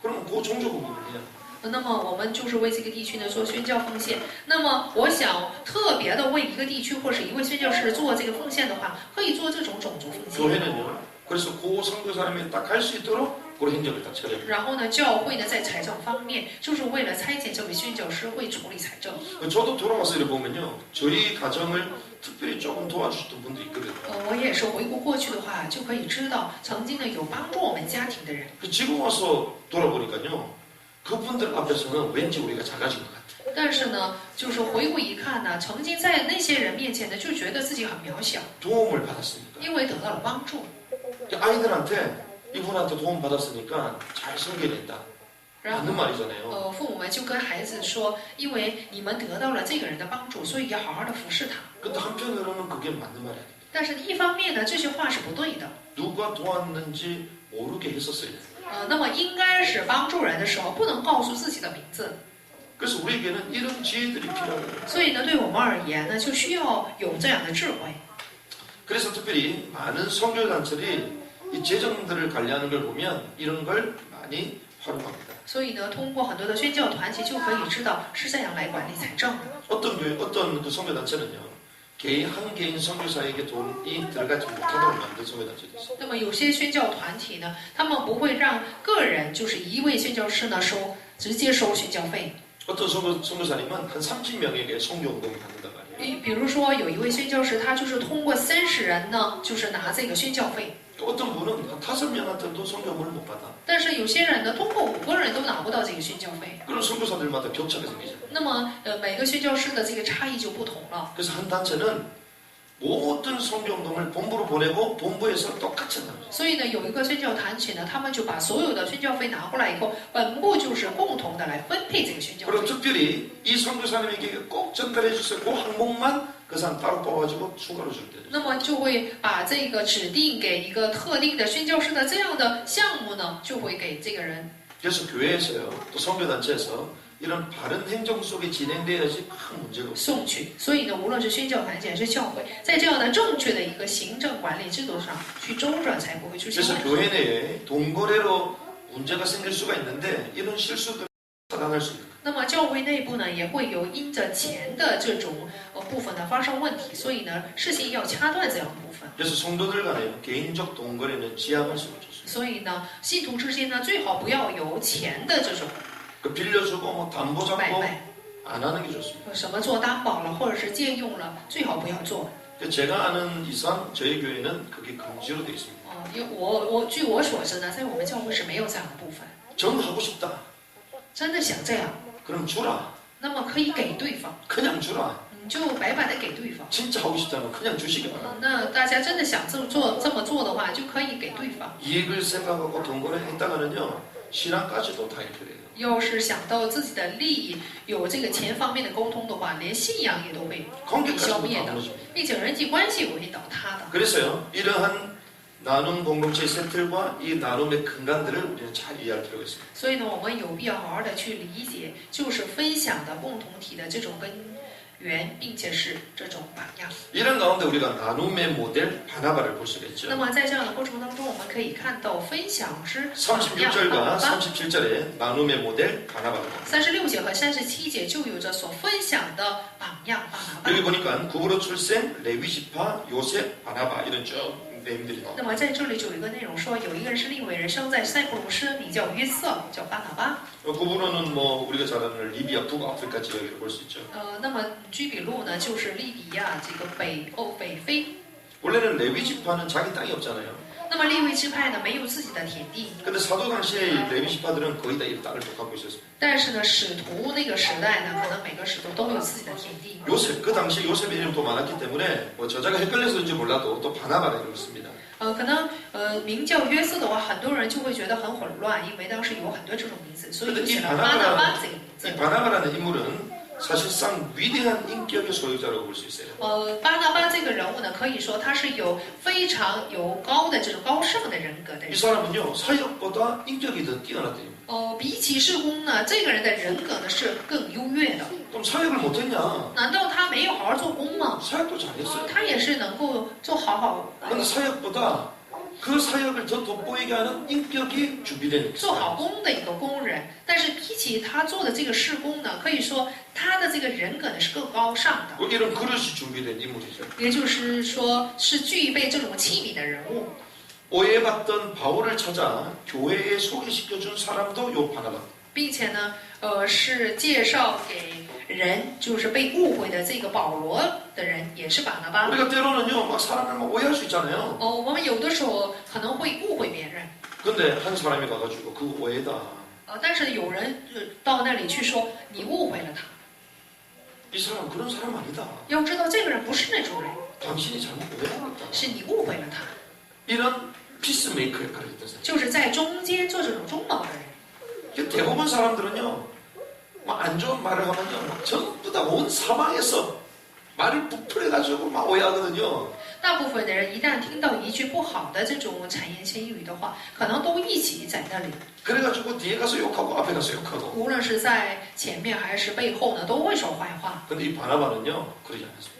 그러면 그 종족 헌금을 해요. 那么我们就是为这个地区呢做宣教奉献。那么我想特别的为一个地区或是一位宣教士做这个奉献的话，可以做这种种族奉献。 교회는요. 그래서 그 선교사님이 딱 할 수 있도록 그 행정을 다 처리해요. 然后呢，教会呢在财政方面，就是为了差遣这位宣教师会处理财政。 저도 돌아와서 이렇게 보면요. 저희 가정을 특별히 조금 도와주셨던 분도 있거든요. 我也是回顾过去的话，就可以知道曾经呢有帮助我们家庭的人。 지금 와서 돌아보니까요. 그분들 앞에서는 왠지 우리가 작아진 것 같아요. 但是呢，就是回顾一看呢，曾经在那些人面前呢，就觉得自己很渺小， 도움을 받았으니까. 因为得到了帮助。 아이들한테 이분한테 도움 받았으니까 잘 섬겨낸다. 然后 맞는 말이잖아요. 父母们就跟孩子说，因为你们得到了这个人的帮助，所以要好好的服侍他。 근데 한편으로는 그게 맞는 말이 아닙니다. 但是一方面呢，这句话是不对的。 누가 도왔는지 모르게 했었어요. 那么应该是帮助人的时候不能告诉自己的名字。 그래서 우리에게는 이런 지혜들이 필요해요. 所以呢，对我们而言呢，就需要有这样的智慧。 그래서 특별히 많은 선교단체들이 이 재정들을 관리하는 걸 보면 이런 걸 많이 활용합니다. 所以呢，通过很多的宣教团体就可以知道是这样来管理财政的。 어떤 그 선교단체는요, 한 개인 선교사에게 돈이 들어가지 못하도록 만든 선교단체도 있어요. 那么有些宣教团体呢，他们不会让个人就是一位宣教师呢直接收宣教费。 어떤 선교사님은 한 30명에게 선교운동을 받는단 말이에요. 比如说有一位宣教师，他就是通过30人呢，就是拿这个宣教费。 어떤 분은 한 5명한테도 선교물을 못 받아. 但是有些人呢，通过5个人都拿不到这个宣教费。 그런 선교사들마다 격차가 생기잖아요. 那么每个宣教师的这个差异就不同了。 그래서 한 단체는 모든 선교운동을 본부로 보내고 본부에서 똑같이 한다는 거죠. 所以呢，有一个宣教团体呢，他们就把所有的宣教费拿过来以后，本部就是共同的来分配这个宣教费。 그리고 특별히 이 선교사님에게 꼭 전달해 주세요. 그 항목만 그 사람 따로 뽑아가지고 추가로 줄 때도 那么就会把这个指定给一个特定的宣教师的这样的项目呢，就会给这个人。 그래서 교회에서요, 또 선교단체에서 이런 바른 행정 속에 진행돼야지 큰 문제가 없어요. 送去，所以呢，无论是宣教团体还是教会，在这样的正确的一个行政管理制度上去周转，才不会出现 그래서 问题。 교회 내에 돈거래로 문제가 생길 수가 있는데 이런 실수들을 차단할 수 있는. 那么教会内部呢，也会有因着钱的这种部分呢发生问题，所以呢，事情要掐断这样的部分。 그래서 성도들 간에 개인적 돈거래는 지양할 수가 없어요. 所以呢，信徒之间呢，最好不要有钱的这种 그 빌려주고 뭐 담보 买 잡고 卖， 안 하는 게 좋습니다. 什么做担保了，或者是借用了，最好不要做。 제가 아는 이상 저희 교회는 그게 금지로 되어 있습니다. 因为据我所知呢，在我们教会是没有这样的部分。 정하고 싶다. 真的想这样， 그럼 주라. 那么可以给对方， 그냥 주라. 你就白白的给对方。 진짜 하고 싶다면 그냥 주시기 바랍니다. 那大家真的想这么做的话，就可以给对方。 이익을 생각하고 돈거래 했다가는요, 신앙까지도 다 해결해요. 要是想到自己的利益，有这个钱方面的沟通的话，连信仰也都会被消 관계까지도 灭 다 的， 무너집니다. 并且人际关系也会倒塌的。 그래서요, 이러한 나눔 공동체 센터와 이 나눔의 근간들을 우리는 잘 이해할 필요가 있습니다. 所以呢，我们有必要好好的去理解，就是分享的共同体的这种根源，并且是这种榜样。 이런 가운데 우리가 나눔의 모델 바나바를 볼 수가 那 있죠. 么在这样的过程当中，我们可以看到分享之榜样 36절과 巴 37절에 나눔의 모델 바나바입니다. 36节和37节就有着所分享的榜样巴拿巴。 여기 보니까 구브로 출생, 레위지파, 요셉, 바나바 이런 쭉 네임들이 那 나옵니다. 么在这里就有一个内容说，有一个人是利未人，生在塞浦路斯，名叫约瑟，叫巴拿巴。 구브로는 뭐 우리가 잘 아는 리비아 북아프리카 지역이라고 볼 수 있죠. 那么居比路呢，就是利比亚这个北非。 원래는 레위지파는 자기 땅이 없잖아요. 那么利未支派呢，没有自己的田地， 근데 사도 당시에 이 레위지파들은 거의 다 이 땅을 또 갖고 있었어요. 但是呢，使徒那个时代呢，可能每个使徒都有自己的田地。 요셉, 그 당시에 요셉의 이름이 또 많았기 때문에 뭐 저자가 헷갈려서인지 몰라도 또 바나바라 이름을 씁니다. 可能名叫约瑟的话，很多人就会觉得很混乱，因为当时有很多这种名字，所以就写了巴拿巴这个名 이 字。 바나바라는 인물은 사실상 위대한 인격의 소유자라고 볼 수 있어요. 巴拿巴这个人物呢，可以说他是有非常高的这种高尚的人格的 이 人。 사람은요 사역보다 인격이 더 뛰어났대요. 比起事工呢，这个人的人格呢是更优越的。 그럼 사역을 못했냐? 难道他没有好好做工吗？ 사역도 잘했어요. 他也是能够做好 그런데 사역보다 그 사역을 더 돋보이게 하는 인격이 준비된 做好 사람. 工的一个工人，但是比起他做的这个事工呢，可以说他的这个人格呢是更高尚的， 이런 그릇이 준비된 인물이죠. 也就是说是具备这种器皿的人物。 오해받던 바울을 찾아 교회에 소개시켜준 사람도 요 바나바. 并且呢，是介绍给人，就是被误会的这个保罗的人，也是巴拿巴。 우리가 때로는요 막 사람을 막 오해할 수 있잖아요. 我们有的时候可能会误会别人， 근데 한 사람이 가가지고 그 오해다. 但是有人到那里去说你误会了他， 이 사람 그런 사람 아니다. 要知道这个人不是那种人， 당신이 잘못 오해하겠다. 是你误会了他， 이런 피스메이커 역할을 했던 사람. 就是在中间做这种中保的人。 대부분 사람들은요 막 안 좋은 말을 하면요 막 전부 다 온 사방에서 말을 부풀려가지고 막 오해하거든요. 大部分的人一旦听到一句不好的这种谗言闲语的话，可能都一起在那里， 그래가지고 뒤에 가서 욕하고 앞에 가서 욕하고. 无论是在前面还是背后呢，都会说坏话。 근데 이 바나바는요 그러지 않았습니다.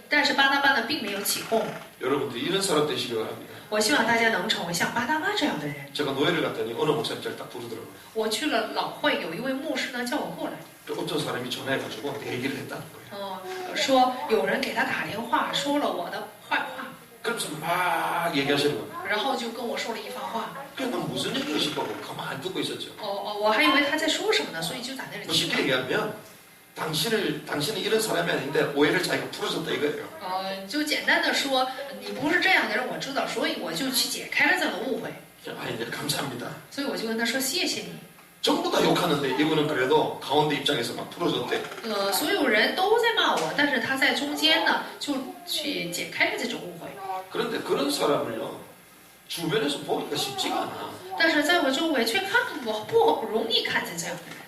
但是巴拿巴呢，并没有起哄。 여러분들이 이런 사람 되시기 바랍니다. 我希望大家能成为像巴拿巴这样的人。 제가 노예를 갔더니 어느 목사님 저를 딱 부르더라고요. 我去了老会，有一位牧师呢叫我过来， 어떤 사람이 전화해가지고 내 얘기를 했다는 거예요. 说有人给他打电话，说了我的坏话， 그러면서 막 얘기하시는 거예요. 然后就跟我说了一番话。 그래서 난 무슨 얘기를 싶어고 가만히 듣고 있었죠. 我还以为他在说什么呢，所以就在那里 뭐 听 쉽게 얘기하면 당신은 이런 사람이 아닌데 오해를 자기가 풀어줬다 이거예요. 就简单的说，你不是这样的人，我知道，所以我就去解开了这样的误会。 아 이제 감사합니다. 所以我就跟他说谢谢你。 전부 다 욕하는데 이분은 그래도 가운데 입장에서 막 풀어줬대. 所有人都在骂我，但是他在中间呢，就去解开了这种误会。 그런데 그런 사람을요 주변에서 보기가 쉽지가 않아. 但是在我周围却看不容易看见这样的人。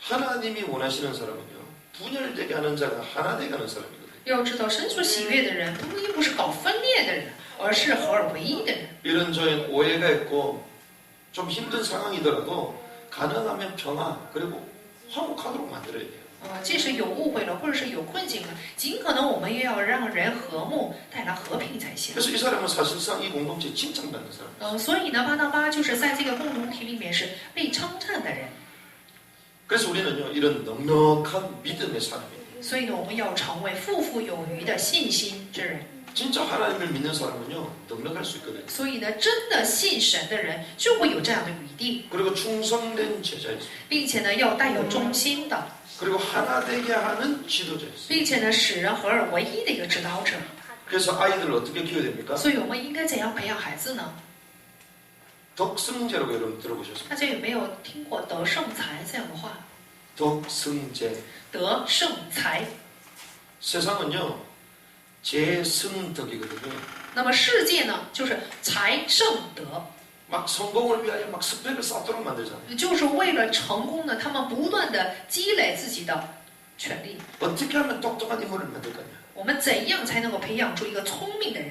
하나님이 원하시는 사람은요 분열되게 하는 자가 하나 되게 하는 사람이거든요. 要知道，神所喜悦的人，不是搞分裂的人，而是合而为一的人。 이런 저의 오해가 있고 좀 힘든 상황이더라도 가능하면 평화 그리고 화목하도록 만들어야 돼요. 即使有误会了，或者是有困境了，尽可能我们也要让人和睦，带来和平才行。 그래서 이 사람은 사실상 이 공동체에 칭찬받는 사람. 所以呢，巴拿巴就是在这个共同体里面是被称赞的人。 그래서 우리는요 이런 넉넉한 믿음의 사람이에요. 所以呢，我们要成为富富有余的信心之人。 진짜 하나님을 믿는 사람은요 넉넉할 수 있거든요. 所以呢，真的信神的人就会有这样的余地， 그리고 충성된 제자였어요. 并且呢，要带有忠心的， 그리고 하나 되게 하는 지도자였어요. 并且呢，使人合而为一的一个指导者。 그래서 아이들을 어떻게 키워야 됩니까? 所以我们应该怎样培养孩子呢？ 덕승제라고 여러분 들어보셨습니까? 大家有没有听过“得胜才”这样的话？ 덕승제. 得胜才。 세상은요 재승덕이거든요. 那么世界呢，就是才胜德， 막 성공을 위하여 막 스펙을 쌓도록 만들잖아요. 就是为了成功呢，他们不断的积累自己的权利。 어떻게 하면 똑똑한 인물을 만들 거냐. 我们怎样才能够培养出一个聪明的人？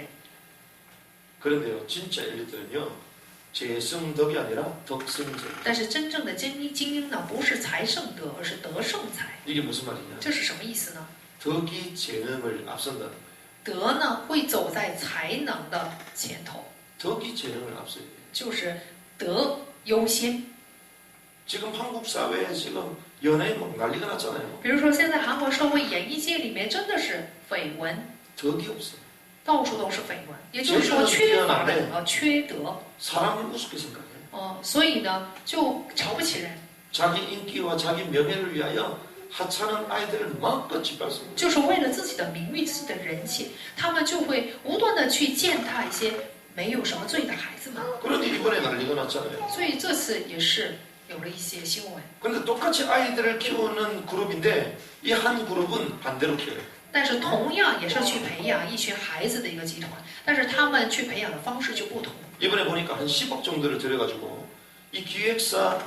그런데요 진짜 엘리트는요 재승덕이 아니라 덕승제. 但是真正的精英呢，不是才胜德，而是德胜才。 이게 무슨 말이냐? 这是什么意思呢？ 덕이 재능을 앞선다는 거예요. 德呢，会走在才能的前头， 덕이 재능을 앞서야 돼요. 就是德优先。 지금 한국 사회에 지금 연예에 막 난리가 났잖아요. 比如说，现在韩国社会演艺界里面真的是绯闻， 덕이 없어요. 到处都是绯闻，也就是说缺乏了缺德。 사람을 우습게 생각해요. 所以呢，就瞧不起人， 자기 인기와 자기 명예를 위하여 하찮은 아이들을 마음껏 짓밟습니다. 就是为了自己的名誉、自己的人气，他们就会无端的去践踏一些没有什么罪的孩子们。 그런데 이번에 난리가 났잖아요. 所以这次也是有了一些新闻。 그런데 똑같이 아이들을 키우는 그룹인데 이 한 그룹은 반대로 키워요. 但是同样也是去培养一群孩子的一个集团，但是他们去培养的方式就不同。 이번에 보니까 한 10억 정도를 들여가지고 이 기획사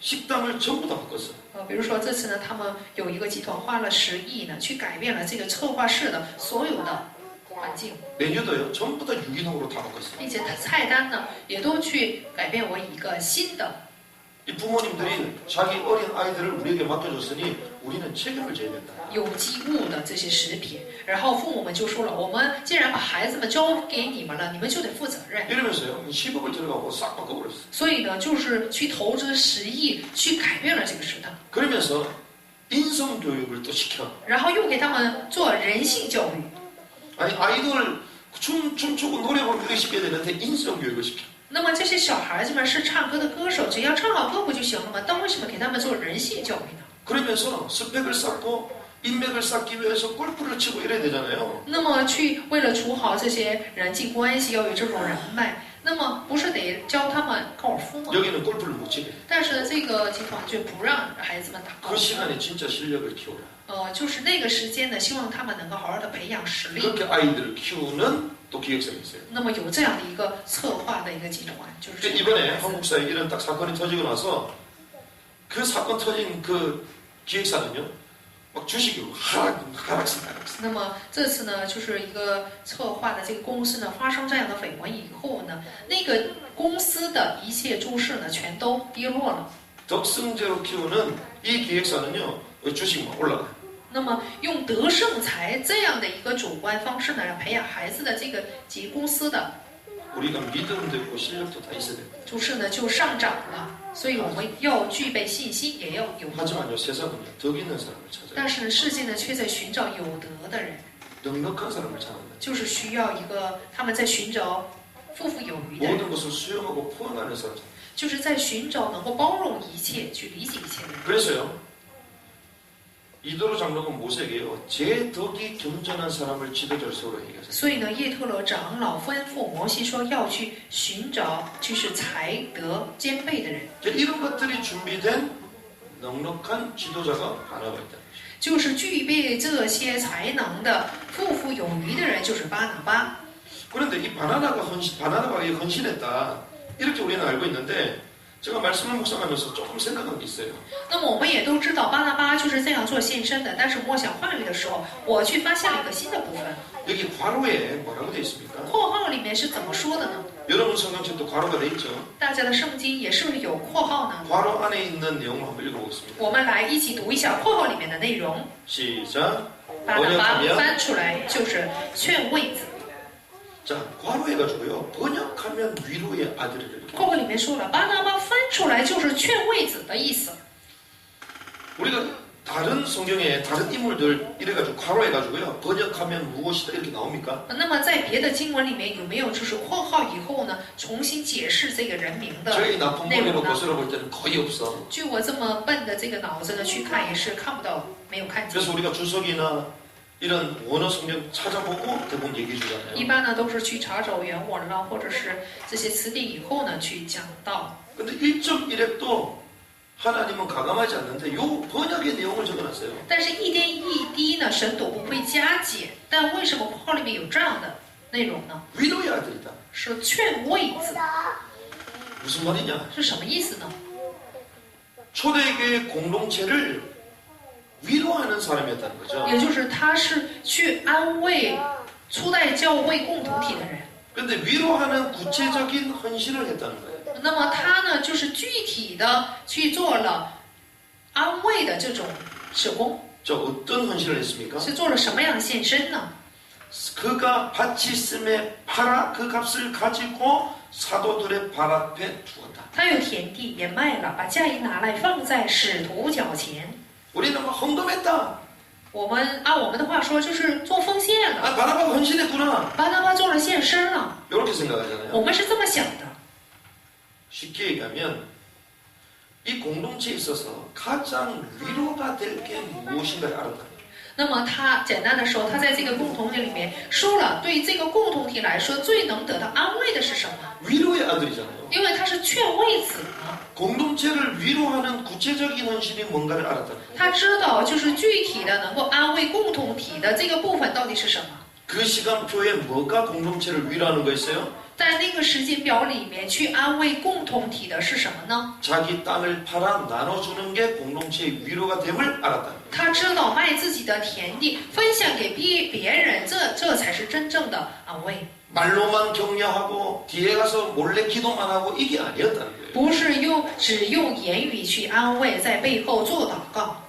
식당을 전부 다 바꿨어요. 比如说这次呢，他们有一个集团花了10亿呢，去改变了这个策划室的所有的环境， 메뉴도요 전부 다 유기농으로 다 바꿨어요. 并且菜单呢也都去改变为一个新的。 이 부모님들이 자기 어린 아이들을 우리에게 맡겨줬으니 우리는 책임을 져야 된다. 有机物的这些食品，然后父母们就说了，我们既然把孩子们交给你们了，你们就得负责任。 이러면서요 10억을 들어가고 싹 바꿔버렸어요. 所以呢，就是去投资10亿去改变了这个食堂， 그러면서 인성교육을 또 시켜. 然后又给他们做人性教育。 아니 아이돌 춤추고 노래 부르고 시켜야 되는데 인성교육을 시켜. 那么这些小孩子们是唱歌的歌手，只要唱好歌不就行了吗？但为什么给他们做人性教育呢？ 그러면서 스펙을 쌓고 인맥을 쌓기 위해서 골프를 치고 이래야 되잖아요. 那么为了处好这些人际关系，要有这种人脉，那么不是得教他们高尔夫吗？ 여기는 골프를 못 치게. 但是这个集团却不让孩子们打高 그 尔夫。 시간에 진짜 실력을 키워라. 就是那个时间呢，希望他们能够好好的培养实力。 그렇게 아이들을 키우는 또 기획사가 있어요. 那么有这样的一个策划的一个集团，就是这 그러니까 样 이번에 한국 사회에 이런 딱 사건이 터지고 나서 그 사건 터진 그 기획사는요 막 주식이 하락세.那么这次呢，就是一个策划的这个公司呢，发生这样的绯闻以后呢，那个公司的一切注释呢，全都跌落了。 덕승제로 키우는 이 기획사는요, 주식 막 올라가요. 那么用德胜财这样的一个主观方式呢，来培养孩子的这个及公司的 우리가 믿음도 있고 실력도 다 있어야 됩니다. 注释呢就上涨了。所以我们要具备信心，也要有德。 하지만요, 세상은요, 덕 있는 사람을 찾아요. 但是呢，世界呢却在寻找有德的人， 넉넉한 사람을 찾는다. 就是需要一个他们在寻找富富有余的人， 모든 것을 수용하고 포용하는 사람. 就是在寻找能够包容一切、去理解一切的人。 그래서요, 이도로 장로가 모세에게요, 제 덕이 겸전한 사람을 지도자로 세우라 얘기하세요. 所以呢，叶特罗长老吩咐摩西说，要去寻找就是才德兼备的人， 이런 것들이 준비된 넉넉한 지도자가 바나바 있다. 就是具备这些才能的富富有余的人，就是巴拿巴。 그런데 이 바나바가 헌신했다. 이렇게 우리는 알고 있는데 제가 말씀을 묵상하면서 조금 생각한 게 있어요. 那么我们也都知道巴拿巴就是这样做献身的，但是默想话语的时候，我去发现了一个新的部分。 여기 괄호에 뭐라고 되어 있습니까? 括号里面是怎么说的呢？ 여러분 성경책도 괄호가 되어 있죠. 大家的圣经也是不是有括号呢？ 괄호 안에 있는 내용을 한번 읽어보겠습니다. 我们来一起读一下括号里面的内容。 시작. 巴拿巴 번역하면 翻出来就是劝慰子。 자, 괄호해가지고요. 번역하면 위로의 아들이래요. 括号里面说了，巴拿巴翻出来就是劝慰子的意思。 우리가 다른 성경에 다른 인물들 이래가지고 괄호해가지고요. 번역하면 무엇이다 이렇게 나옵니까? 那么在别的经文里面有没有就是括号以后呢，重新解释这个人名的 저희 나쁜 内 머리로 容呢？ 거슬러 볼 때는 거의 없어. 据我这么笨的这个脑子呢去看，也是看不到，没有看见。 그래서 우리가 주석이나 이런 원어 성경 찾아보고 대부분 얘기해 一 주잖아요. 般呢都是去查找原文了，或者是这些词典以后呢去讲到。 근데 1.1핵도 하나님은 가감하지 않는데 요 번역의 내용을 적어놨어요. 但是一点一滴呢，神都不会加减。但为什么括号里面有这样的内容呢？ 위로의 아들이다. 是劝慰子， 무슨 말이냐? 是什么意思呢？ 초대교회 공동체를 위로하는 사람이었다는 거죠. 也就是他是去安慰初代教会共同体的人。 근데 위로하는 구체적인 헌신을 했다는 거예요. 那么他呢，就是具体的去做了安慰的这种事工， 저 어떤 헌신을 했습니까? 是做了什么样的献身呢？ 그가 밭이 있음에 팔아 그 값을 가지고 사도들의 발 앞에 두었다. 他有田地也卖了，把价银拿来放在使徒脚前。 우리는 막 헌금했다. 我们按我们的话说，就是做奉献了。 아, 바나바가 헌신했구나. 巴拿巴做了献身了， 이렇게 생각하잖아요. 我们是这么想的。 쉽게 얘기하면 이 공동체에 있어서 가장 위로가 될 게 무엇인가를 알았다. 那么他简单的说，他在这个共同体里面说了，对这个共同体来说，最能得到安慰的是什么？ 위로의 아들이잖아요. 因为他是劝慰子嘛， 공동체를 위로하는 구체적인 헌신이 뭔가를 알았다. 他知道就是具体的能够安慰共同体的这个部分到底是什么。 그 시간표에 뭐가 공동체를 위로하는 거였어요? 在那个时间表里面去安慰共同体的是什么呢？ 자기 땅을 팔아 나눠주는 게 공동체의 위로가 됨을 알았다. 他知道卖自己的田地分享给别人，这才是真正的安慰， 말로만 격려하고 뒤에 가서 몰래 기도만 하고 이게 아니었다는 거예요. 不是只用言语去安慰，在背后做祷告。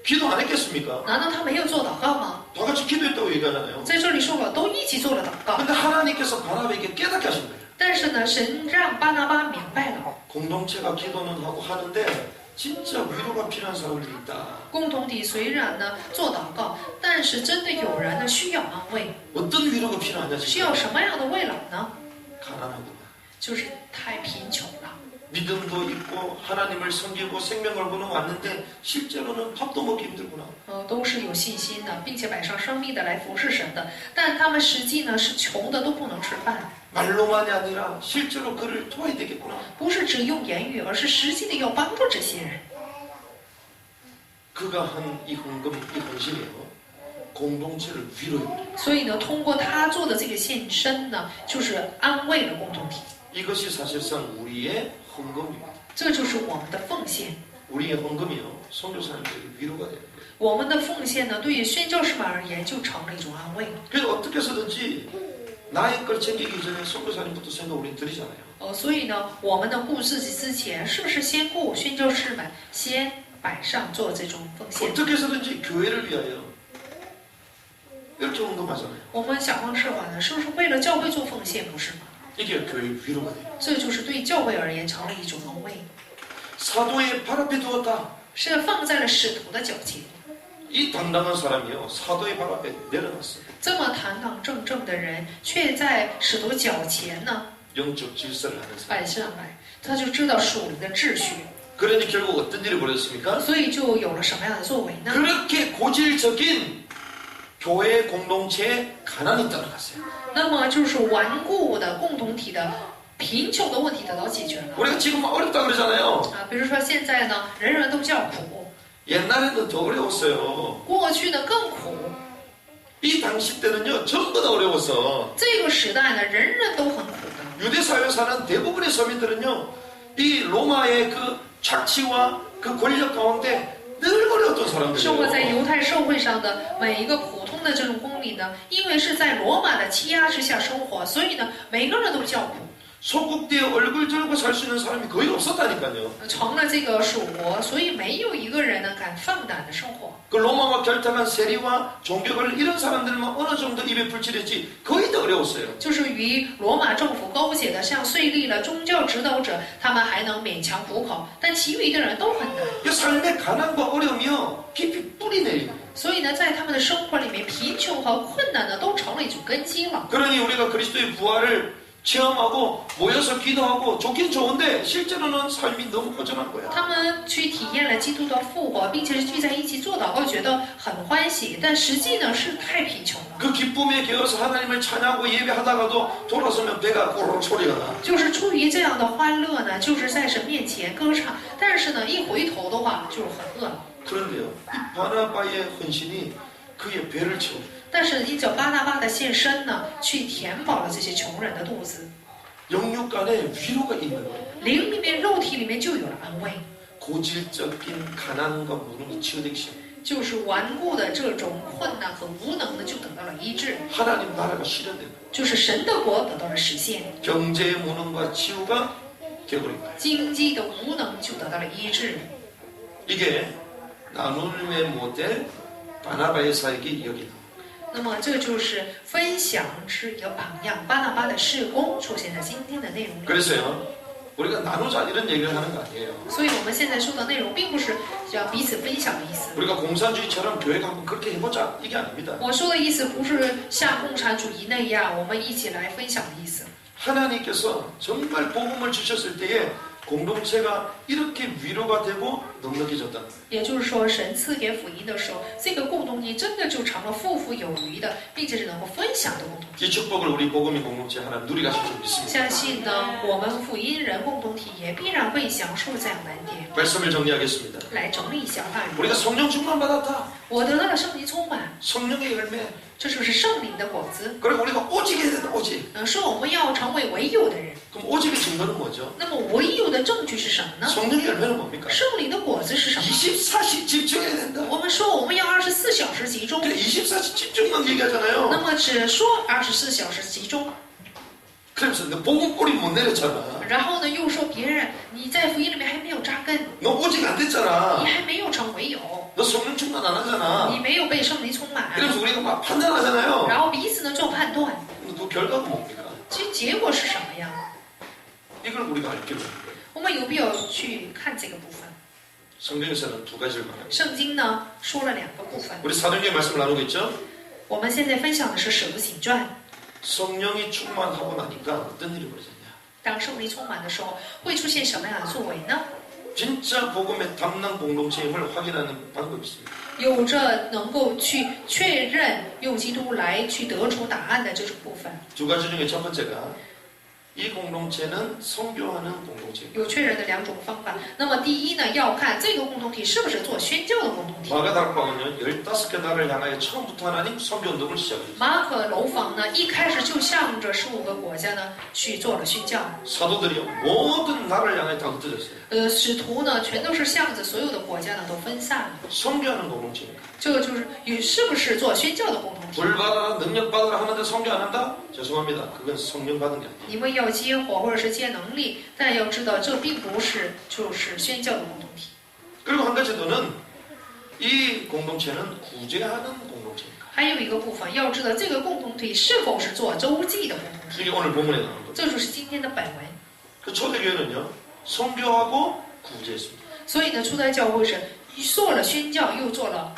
기도 안 했겠습니까? 难道他没有做祷告吗？ 다 같이 기도했다고 얘기하잖아요. 在这里说了，都一起做了祷告。 근데 하나님께서 바나바에게 깨닫게 하신 거예요. 但是呢，神让巴拿巴明白了， 공동체가 기도는 하고 하는데 진짜 위로가 필요한 사람들이 있다. 共同体虽然呢做祷告，但是真的有人呢需要安慰， 어떤 위로가 필요하냐 需要 지금? 什么样的慰劳呢？ 가난하구나. 就是太贫穷了。 믿음도 있고 하나님을 섬기고 생명 걸고는 왔는데 실제로는 밥도 먹기 힘들구나. 都是有信心的，并且摆上生命的来服侍神的，但他们实际呢是穷的都不能吃饭， 말로만이 아니라 실제로 그를 도와야 되겠구나. 不是只用言语，而是实际的要帮助这些人。 그가 한 이 헌금, 이 헌신이요. 공동체를 위로해요. 所以呢，通过他做的这个献身呢，就是安慰了共同体， 이것이 사실상 우리의 헌금입니다. 这就是我们的奉献。 우리의 헌금이요. 선교사님들에게 위로가 되는 거예요. 我们的奉献呢，对于宣教士们而言就成了一种安慰。 그래서 어떻게 해서든지 나의 걸 챙기기 전에 선교사님부터 생각 우리는 드리잖아요. 所以呢，我们呢顾自己之前，是不是先顾宣教士们，先摆上做这种奉献？ 어떻게 해서든지 교회를 위하여 이렇게 운동하잖아요. 我们想方设法呢，是不是为了教会做奉献，不是吗？ 이게 교회 위로가 돼요. 这就是对教会而言成了一种安慰， 사도의 발 앞에 두었다. 是放在了使徒的脚前。 이 당당한 사람이요 사도의 발 앞에 내려놨어요. 这么堂堂正正的人，却在使徒脚前呢 영적 질서를 하는 사람. 摆上来，他就知道属灵的秩序， 그러니 결국 어떤 일이 벌어졌습니까? 所以就有了什么样的作为呢？ 그렇게 고질적인 교회 공동체에 가난이 따라갔어요. 那么就是顽固的共同体的贫穷的问题得到解决了 우리가 지금 어렵다 그러잖아요. 啊。比如说现在呢，人人都叫苦， 옛날에는 더 어려웠어요. 过去呢更苦。 이 당시 때는요 전부 다 어려웠어. 这个时代呢，人人都很苦的。 유대 사회에 사는 대부분의 서민들은요 이 로마의 그 착취와 그 권력 가운데 늘 어려웠던 生活在 사람들이에요. 犹太社会上的每一个普通的这种公民呢，因为是在罗马的欺压之下生活，所以呢，每个人都叫苦。 소국대에 얼굴 들고 살 수 있는 사람이 거의 없었다니까요. 成了这个属国，所以没有一个人呢敢放胆的生活。 그 로마와 결탁한 세리와 종교가를 이런 사람들만 어느 정도 입에 불칠했지 거의 다 어려웠어요. 就是与罗马政府勾结的，像税吏了、宗教指导者，他们还能勉强糊口，但其余的人都很难。 이 삶의 가난과 어려움이요 깊이 뿌리 내리는 거예요. 所以呢，在他们的生活里面，贫穷和困难呢，都成了一种根基了。 그러니 우리가 그리스도의 부활을 체험하고 모여서 기도하고 좋긴 좋은데 실제로는 삶이 너무 허전한 거야. 他们去体验了基督的复活，并且是聚在一起做祷告，觉得很欢喜，但实际呢是太贫穷了。 그 기쁨에 겨워서 하나님을 찬양하고 예배하다가도 돌아서면 배가 꼬르륵 소리가 나. 就是出于这样的欢乐呢，就是在神面前歌唱，但是呢，一回头的话就是很饿了。 그런데요, 이 바나바의 헌신이 그의 배를 채워요. 但是依着巴拿巴的献身呢，去填饱了这些穷人的肚子， 영육 안에 위로가 있는 거예요. 灵里面、肉体里面就有了安慰， 고질적인 가난과 무능이 치유되기 시작. 就是顽固的这种困难和无能呢，就得到了医治， 하나님 나라가 실현되는 거예요. 就是神的国得到了实现， 경제의 무능과 치유가 되어버린 거예요. 经济的无能就得到了医治。 이게 나눔의 모델 바나바의 사역이 여기 나와요. 那么这就是分享是一个榜样，巴拿巴的事工出现在今天的内容里。 그래서요, 우리가 나누자 이런 얘기를 하는 거 아니에요. 所以我们现在说的内容并不是要彼此分享的意思。 우리가 공산주의처럼 교회가 한번 그렇게 해보자 이게 아닙니다. 我说的意思不是像共产主义那样，我们一起来分享的意思。 하나님께서 정말 복음을 주셨을 때에 공동체가 이렇게 위로가 되고 넉넉해졌다. 也就是说，神赐给福音的时候，这个共同体真的就成了富富有余的，并且是能够分享的共同体。 이 축복을 우리 복음의 공동체 하나 누리가 줄 줄 믿습니다. 相信呢，我们福音人共同体也必然会享受这样的恩典。 말씀을 정리하겠습니다. 来整理一下话语， 우리가 성령 충만 받았다. 我得到了圣灵充满， 성령의 열매. 这就是圣灵的果子。 그리고 우리가 오직 해야 된다. 오직. 说我们要成为唯有的人， 그럼 오직의 증거는 뭐죠? 那么唯有的证据是什么呢？ 성령의 열매는 뭡니까? 圣灵的果子是什么？ 24시 집중해야 된다. 我们说我们要24小时集中， 근데 24시 집중만 那 얘기하잖아요. 么只说24小时集中， 그래서 너 복음 뿌리 못 내렸잖아. 然后呢又说别人你在福音里面还没有扎根， 너 오직 안 你 됐잖아. 还没有成唯有， 너 성령 충만 안 하잖아. 你没有被圣灵充满， 그래서 우리가 막 판단하잖아요. 然后彼此呢做判断， 그 결과가 뭡니까? 其实结果是什么呀？ 이걸 우리가 알 필요가 있는 거예요. 我们有必要去看这个部分。 성경에서는 두 가지를 말합니다. 圣经呢说了2个部分， 우리 사도행전 말씀을 나누고 있죠? 我们现在分享的是《使徒行传》。 성령이 충만하고 나니까 어떤 일이 벌어졌냐? 当圣灵充满的时候，会出现什么样的作为呢？ 진짜 복음의 담당 공동체임을 확인하는 방법이 있습니다. 有着能够去确认用基督来去得出答案的这种部分。 두 가지 중에 첫 번째가 이 공동체는 선교하는 공동체입니다. 有确认的两种方法。那么第一呢，要看这个共同体是不是做宣教的共同体。 마가다락방은요 15개 나라를 향하여 처음부터 하나님 선교 운동을 시작했어요. 马可楼房呢，一开始就向着15个国家呢去做了宣教。 사도들이요 모든 나라를 향해 다 흩어졌어요. 使徒呢，全都是向着所有的国家呢都分散了。 선교하는 공동체입니다. 这个就是是不是做宣教的共同体？ 불 받아라 능력 받아라 하는데 선교 안 한다? 죄송합니다. 그건 성령 받은 게 아니에요. 你们要接火或者是接能力，但要知道这并不是就是宣教的共同体。 그리고 한 가지 더는 이 공동체는 구제하는 공동체입니다. 还有一个部分要知道，这个共同体是否是做周记的共同体， 이게 오늘 본문에 나오는 거죠. 这就是今天的本文。 그 초대교회는요 선교하고 구제했습니다. 所以呢，初代教会是做了宣教，又做了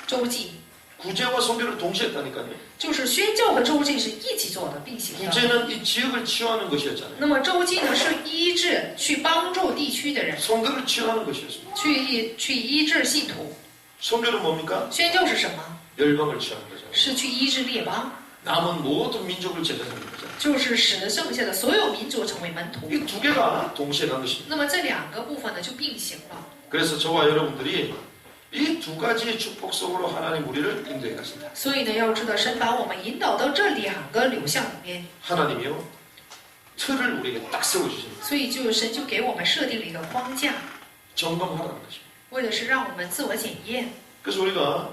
周记， 구제와 선교를 동시에 했다니까요. 就是宣教和周记是一起做的，并行的。 구제는 이 지역을 치유하는 것이었잖아요. 那么周记呢，是医治，去帮助地区的人， 선교를 치유하는 것이었습니다. 去医治信徒。 선교는 뭡니까? 宣教是什么？ 열방을 치유하는 거죠. 是去医治列邦， 남은 모든 민족을 제자하는 거죠. 就是使剩下的所有民族成为门徒。 이 두 개가 동시에 간 것입니다. 那么这两个部分呢，就并行了。 그래서 저와 여러분들이 이 두 가지 축복 속으로 하나님 우리를 인도해 가신다. 所以呢，要知道神把我们引导到这两个流向里面， 하나님이요 틀을 우리에게 딱 세워주십니다. 所以就神就给我们设定了一个框架， 점검하라는 것입니다. 为的是让我们自我检验。 그래서 우리가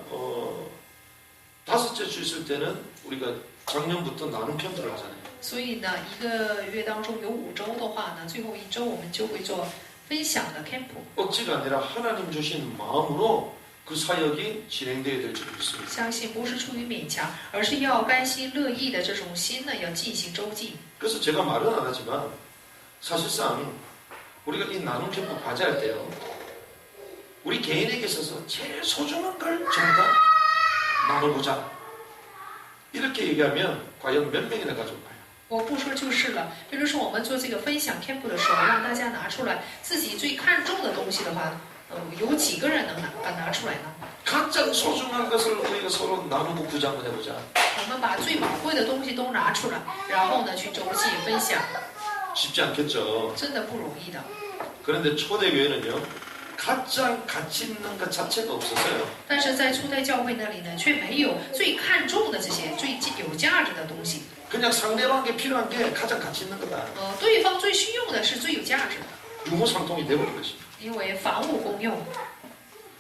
다섯째 주 있을 때는 우리가 작년부터 나눔 캠프를 하잖아요. 所以呢，一个月当中有5周的话呢，最后一周我们就会做分享的 camp。 억지가 아니라 하나님 주신 마음으로 그 사역이 진행되어야 될 줄 믿습니다. 相信不是出于勉强，而是要甘心乐意的这种心呢，要进行周记。 그래서 제가 말은 안 하지만 사실상 우리가 이 나눔 캠프 과제할 때요. 우리 개인에게 있어서 제일 소중한 걸 전부 다 나눠보자. 이렇게 얘기하면 과연 몇 명이나 가져올까요? 我不说就是了。比如说我们做这个分享 camp 的时候，让大家拿出来自己最看重的东西的话，有几个人能拿出来呢？ 가장 소중한 것을 우리가 서로 나누고 구장을 해보자. 我们把最宝贵的东西都拿出来，然后呢去周记分享， 쉽지 않겠죠. 真的不容易的。 그런데 초대교회는요. 가장 가치 있는 것 자체가 없었어요. 但是在初代教会那里呢，却没有最看重的这些最有价值的东西。 그냥 상대방에게 필요한 게 가장 가치 있는 거다. 对方最需用的是最有价值的， 유무상통이 돼버린 것입니다. 因为房屋公用。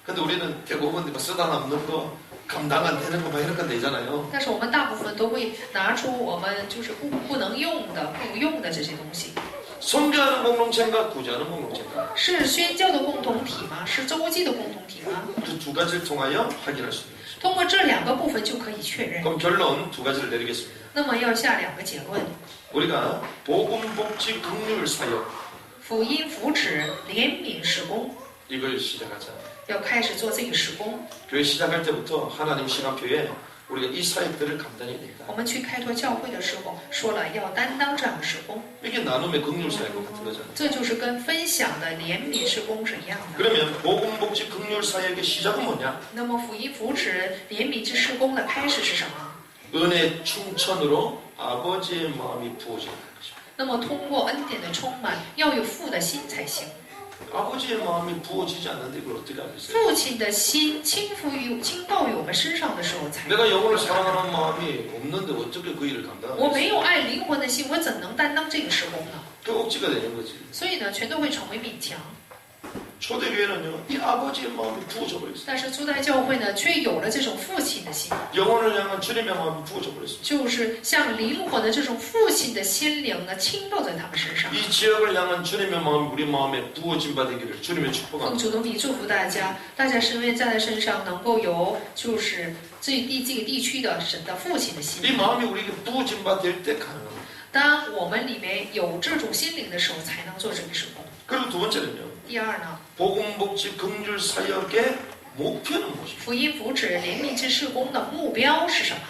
근데 우리는 대부분 뭐 쓰다 남는 거, 감당 안 되는 거 막 이런 거 내잖아요. 但是我们大部分都会拿出我们就是不能用的、不用的这些东西。 선교하는 공동체인가 구제하는 공동체인가? 是宣教的共同体吗？是周记的共同体吗？ 그 두 가지를 통하여 확인할 수 있는 것입니다. 通过这两个部分就可以确认。 그럼 결론 두 가지를 내리겠습니다. 那么要下两个结论： 우리가 복음복지 긍휼 사역 福音福祉怜悯施工， 이걸 시작하자. 要开始做这个施工。 교회 시작할 때부터 하나님 시간표에 우리가 이 사역들을 감당해야 된다. 我们去开拓教会的时候，说了要担当这样的施工， 이게 나눔의 긍휼 사역과 같은 거잖아요. 这就是跟分享的怜悯施工是一样的。 그러면 복음복지 긍휼 사역의 시작은 뭐냐? 那么福音福祉怜悯之施工的开始是什么？ 은혜 충천으로 아버지의 마음이 부어지는 것입니다. 那么通过恩典的充满，要有父的心才行。 아버지의 마음이 부어지지 않는데 이걸 어떻게 알겠어요? 父亲的心倾倒于我们身上的时候才。 내가 영혼을 사랑하는 마음이 없는데 어떻게 그 일을 我 감당하겠어요? 没有爱灵魂的心，我怎能担当这个施工呢？ 그 억지가 되는 거지. 所以呢，全都会成为勉强。 초대교회는요, 이 아버지의 마음이 부어져 버렸어요. 但是初代教会呢，却有了这种父亲的心， 영혼을 향한 주님의 마음이 부어져 버렸습니다. 就是像灵魂的这种父亲的心灵呢，倾倒在他们身上。 이 지역을 향한 주님의 마음이 우리 마음에 부어진 바 되기를 주님의 奉 축복합니다. 主的名祝福大家，大家身边站在身上，能够有就是这个地区的神的父亲的心。 이 마음이 우리에게 부어진 바 될 때 가능합니다. 当我们里面有这种心灵的时候，才能做这个施工。 그리고 두 번째는요, 第二呢， 복음복지 긍휼 사역의 목표는 무엇입니까? 福音福祉怜悯之施工的目标是什么？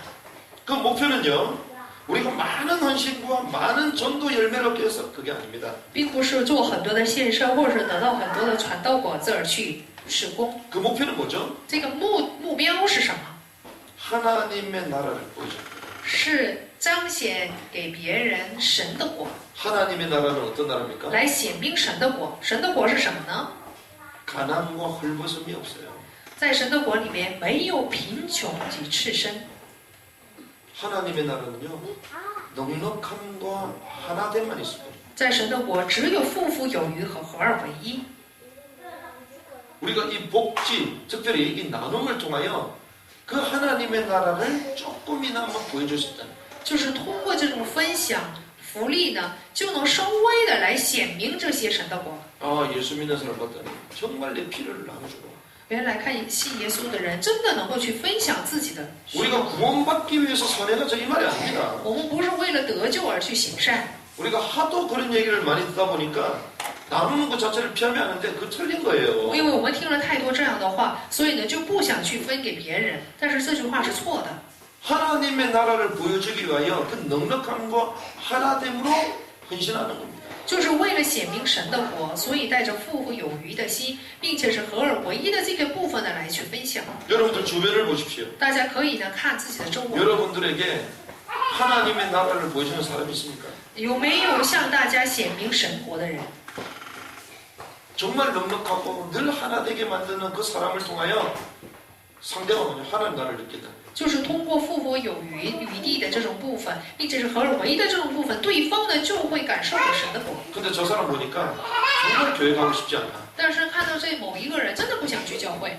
그 목표는요, 우리가 많은 헌신과 많은 전도 열매를 얻기 위해서 그게 아닙니다. 并不是做很多的献身，或者是得到很多的传道果子而去施工。 그 목표는 뭐죠? 这个目标是什么？ 하나님의 나라를 보여줍니다. 是彰显给别人神的国， 하나님의 나라는 어떤 나라입니까? 来显明神的国。神的国是什么呢？ 가난과 헐벗음이 없어요. 在神的国里面没有贫穷及赤身。 하나님의 나라는요, 넉넉함과 하나됨만 있습니다. 在神的国只有富富有余和合二为一。 우리가 이 복지, 특별히 이 나눔을 통하여 그 하나님의 나라를 조금이나마 보여줄 수 있다. 就是通过这种分享福利呢，就能稍微的来显明这些神的国。 아, 예수 믿는 사람 봤더니 정말 내 피를 나눠주고. 原来看信耶稣的人，真的能够去分享自己的需 우리가 要。 구원받기 위해서 선행하자 이 말이 아닙니다. 我们不是为了得救而去行善， 우리가 하도 그런 얘기를 많이 듣다 보니까 나누는 것 자체를 피하면 하는데 그 틀린 거예요. 因为我们听了太多这样的话，所以呢就不想去分给别人。但是这句话是错的。 하나님의 나라를 보여주기 위하여 그 넉넉함과 하나됨으로 헌신하는 겁니다. 就是为了显明神的国，所以带着富富有余的心，并且是合而为一的这个部分呢来去分享。 여러분들 주변을 보십시오. 大家可以呢看自己的周围， 여러분들에게 하나님의 나라를 보여주는 사람이 있습니까? 有没有向大家显明神国的人？ 정말 넉넉하고 늘 하나 되게 만드는 그 사람을 통하여 상대가 먼저 하나님 나라를 느낀다. 就是通过富富有余地的这种部分，并且是合而为一的这种部分，对方呢就会感受到神的国。 근데 저 사람 보니까 정말 교회 가고 싶지 않아. 但是看到这某一个人真的不想去教会，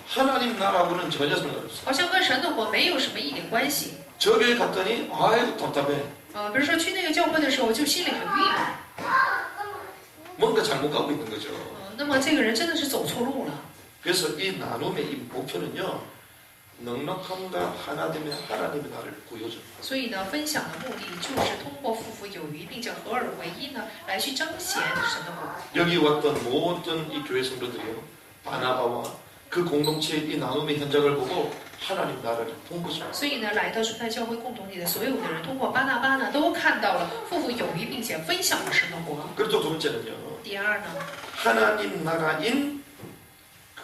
하나님 나라하고는 전혀 상관없어. 好像跟神的国没有什么一点关系。 저 교회 갔더니 아이고 답답해. 比如说去那个教会的时候，就心里很郁闷。 뭔가 잘못 가고 있는 거죠. 那么这个人真的是走错路了。 그래서 이 나눔의 이 목표는요, 넉넉함과 하나됨의 하나님의 나라를 보여줘. 所以呢，分享的目的就是通过富富有余，并且合而为一呢，来去彰显神的国。 여기 왔던 모든 이 교회 성도들이요, 바나바와 그 공동체의 이 나눔의 현장을 보고 하나님 나라를 본 거죠. 所以呢，来到初代教会共同体的所有的人，通过巴拿巴呢，都看到了富富有余，并且分享了神的国。 그리고 또 두 번째는요, 第二呢， 하나님 나라인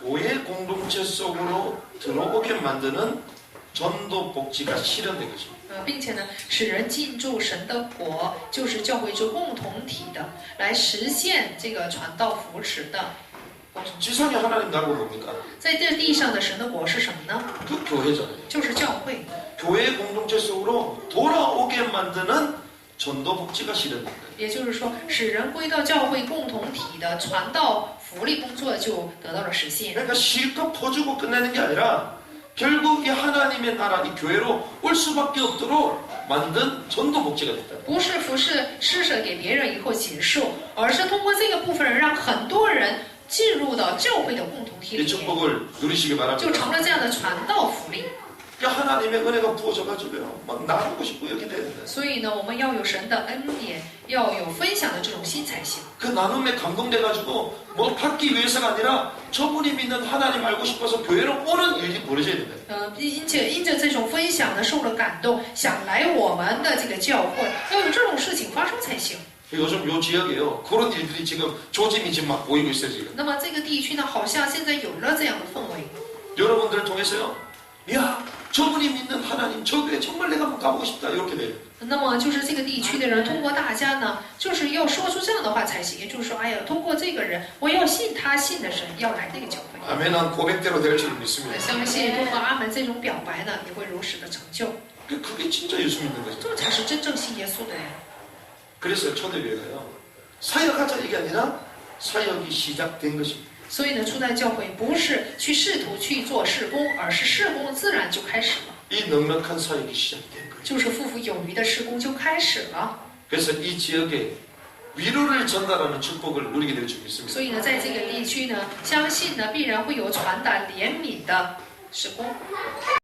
교회 공동체 속으로 들어오게 만드는 전도 복지가 실현된 것입니다. 并且呢，使人进驻神的国，就是教会中共同体的，来实现这个传道扶持的。 지상에 하나님 나라가 뭡니까? 在这地上的神的国是什么呢？ 그 교회잖아요. 就是教会。 교회 공동체 속으로 돌아오게 만드는 전도 복지가 실현된다. 也就是说，使人归到教会共同体的传道福利工作就得到了实现。 그러니까 실컷 퍼주고 끝내는 게 아니라 결국 이 하나님의 나라, 이 교회로 올 수밖에 없도록 만든 전도 복지가 됐다. 不是服侍施舍给别人以后结束，而是通过这个部分让很多人进入到教会的共同体 이 里面， 축복을 누리시기 就 바랍니다. 成了这样的传道福利。 그러니까 하나님의 은혜가 부어져가지고요, 막 나누고 싶고 이렇게 돼야 된다. 所以呢，我们要有神的恩典，要有分享的这种心才行。 그 나눔에 감동돼가지고 뭐 받기 위해서가 아니라 저분이 믿는 하나님 알고 싶어서 교회로 오는 일이 벌어져야 된다. 因着这种分享呢，受了感动，想来我们的这个教会，要有这种事情发生才行。 요즘 요 지역에요, 그런 일들이 지금 조짐이 지금 막 보이고 있어요 지금. 那么这个地区呢，好像现在有了这样的氛围。 여러분들을 통해서요, 야 저분이 믿는 하나님 저 교회 정말 내가 한번 가보고 싶다 이렇게 돼요. 那么就是这个地区的人，通过大家呢，就是要说出这样的话才行。也就是说，哎呀，通过这个人，我要信他信的神，要来这个教会。 아멘한 고백대로 될 줄 믿습니다. 相信通过阿门这种表白呢，也会如实的成就。 그게 진짜 예수 믿는 거죠. 这才是真正信耶稣的人。 그래서 초대교회가요, 사역하자 이게 아니라 사역이 시작된 것입니다. 所以呢，初代教会不是去试图去做事工，而是事工自然就开始了， 이 넉넉한 사역이 시작된 거예요. 就是富富有余的事工就开始了。 그래서 이 지역에 위로를 전달하는 축복을 누리게 될 줄 믿습니다. 所以呢，在这个地区呢，相信呢必然会有传达怜悯的事工。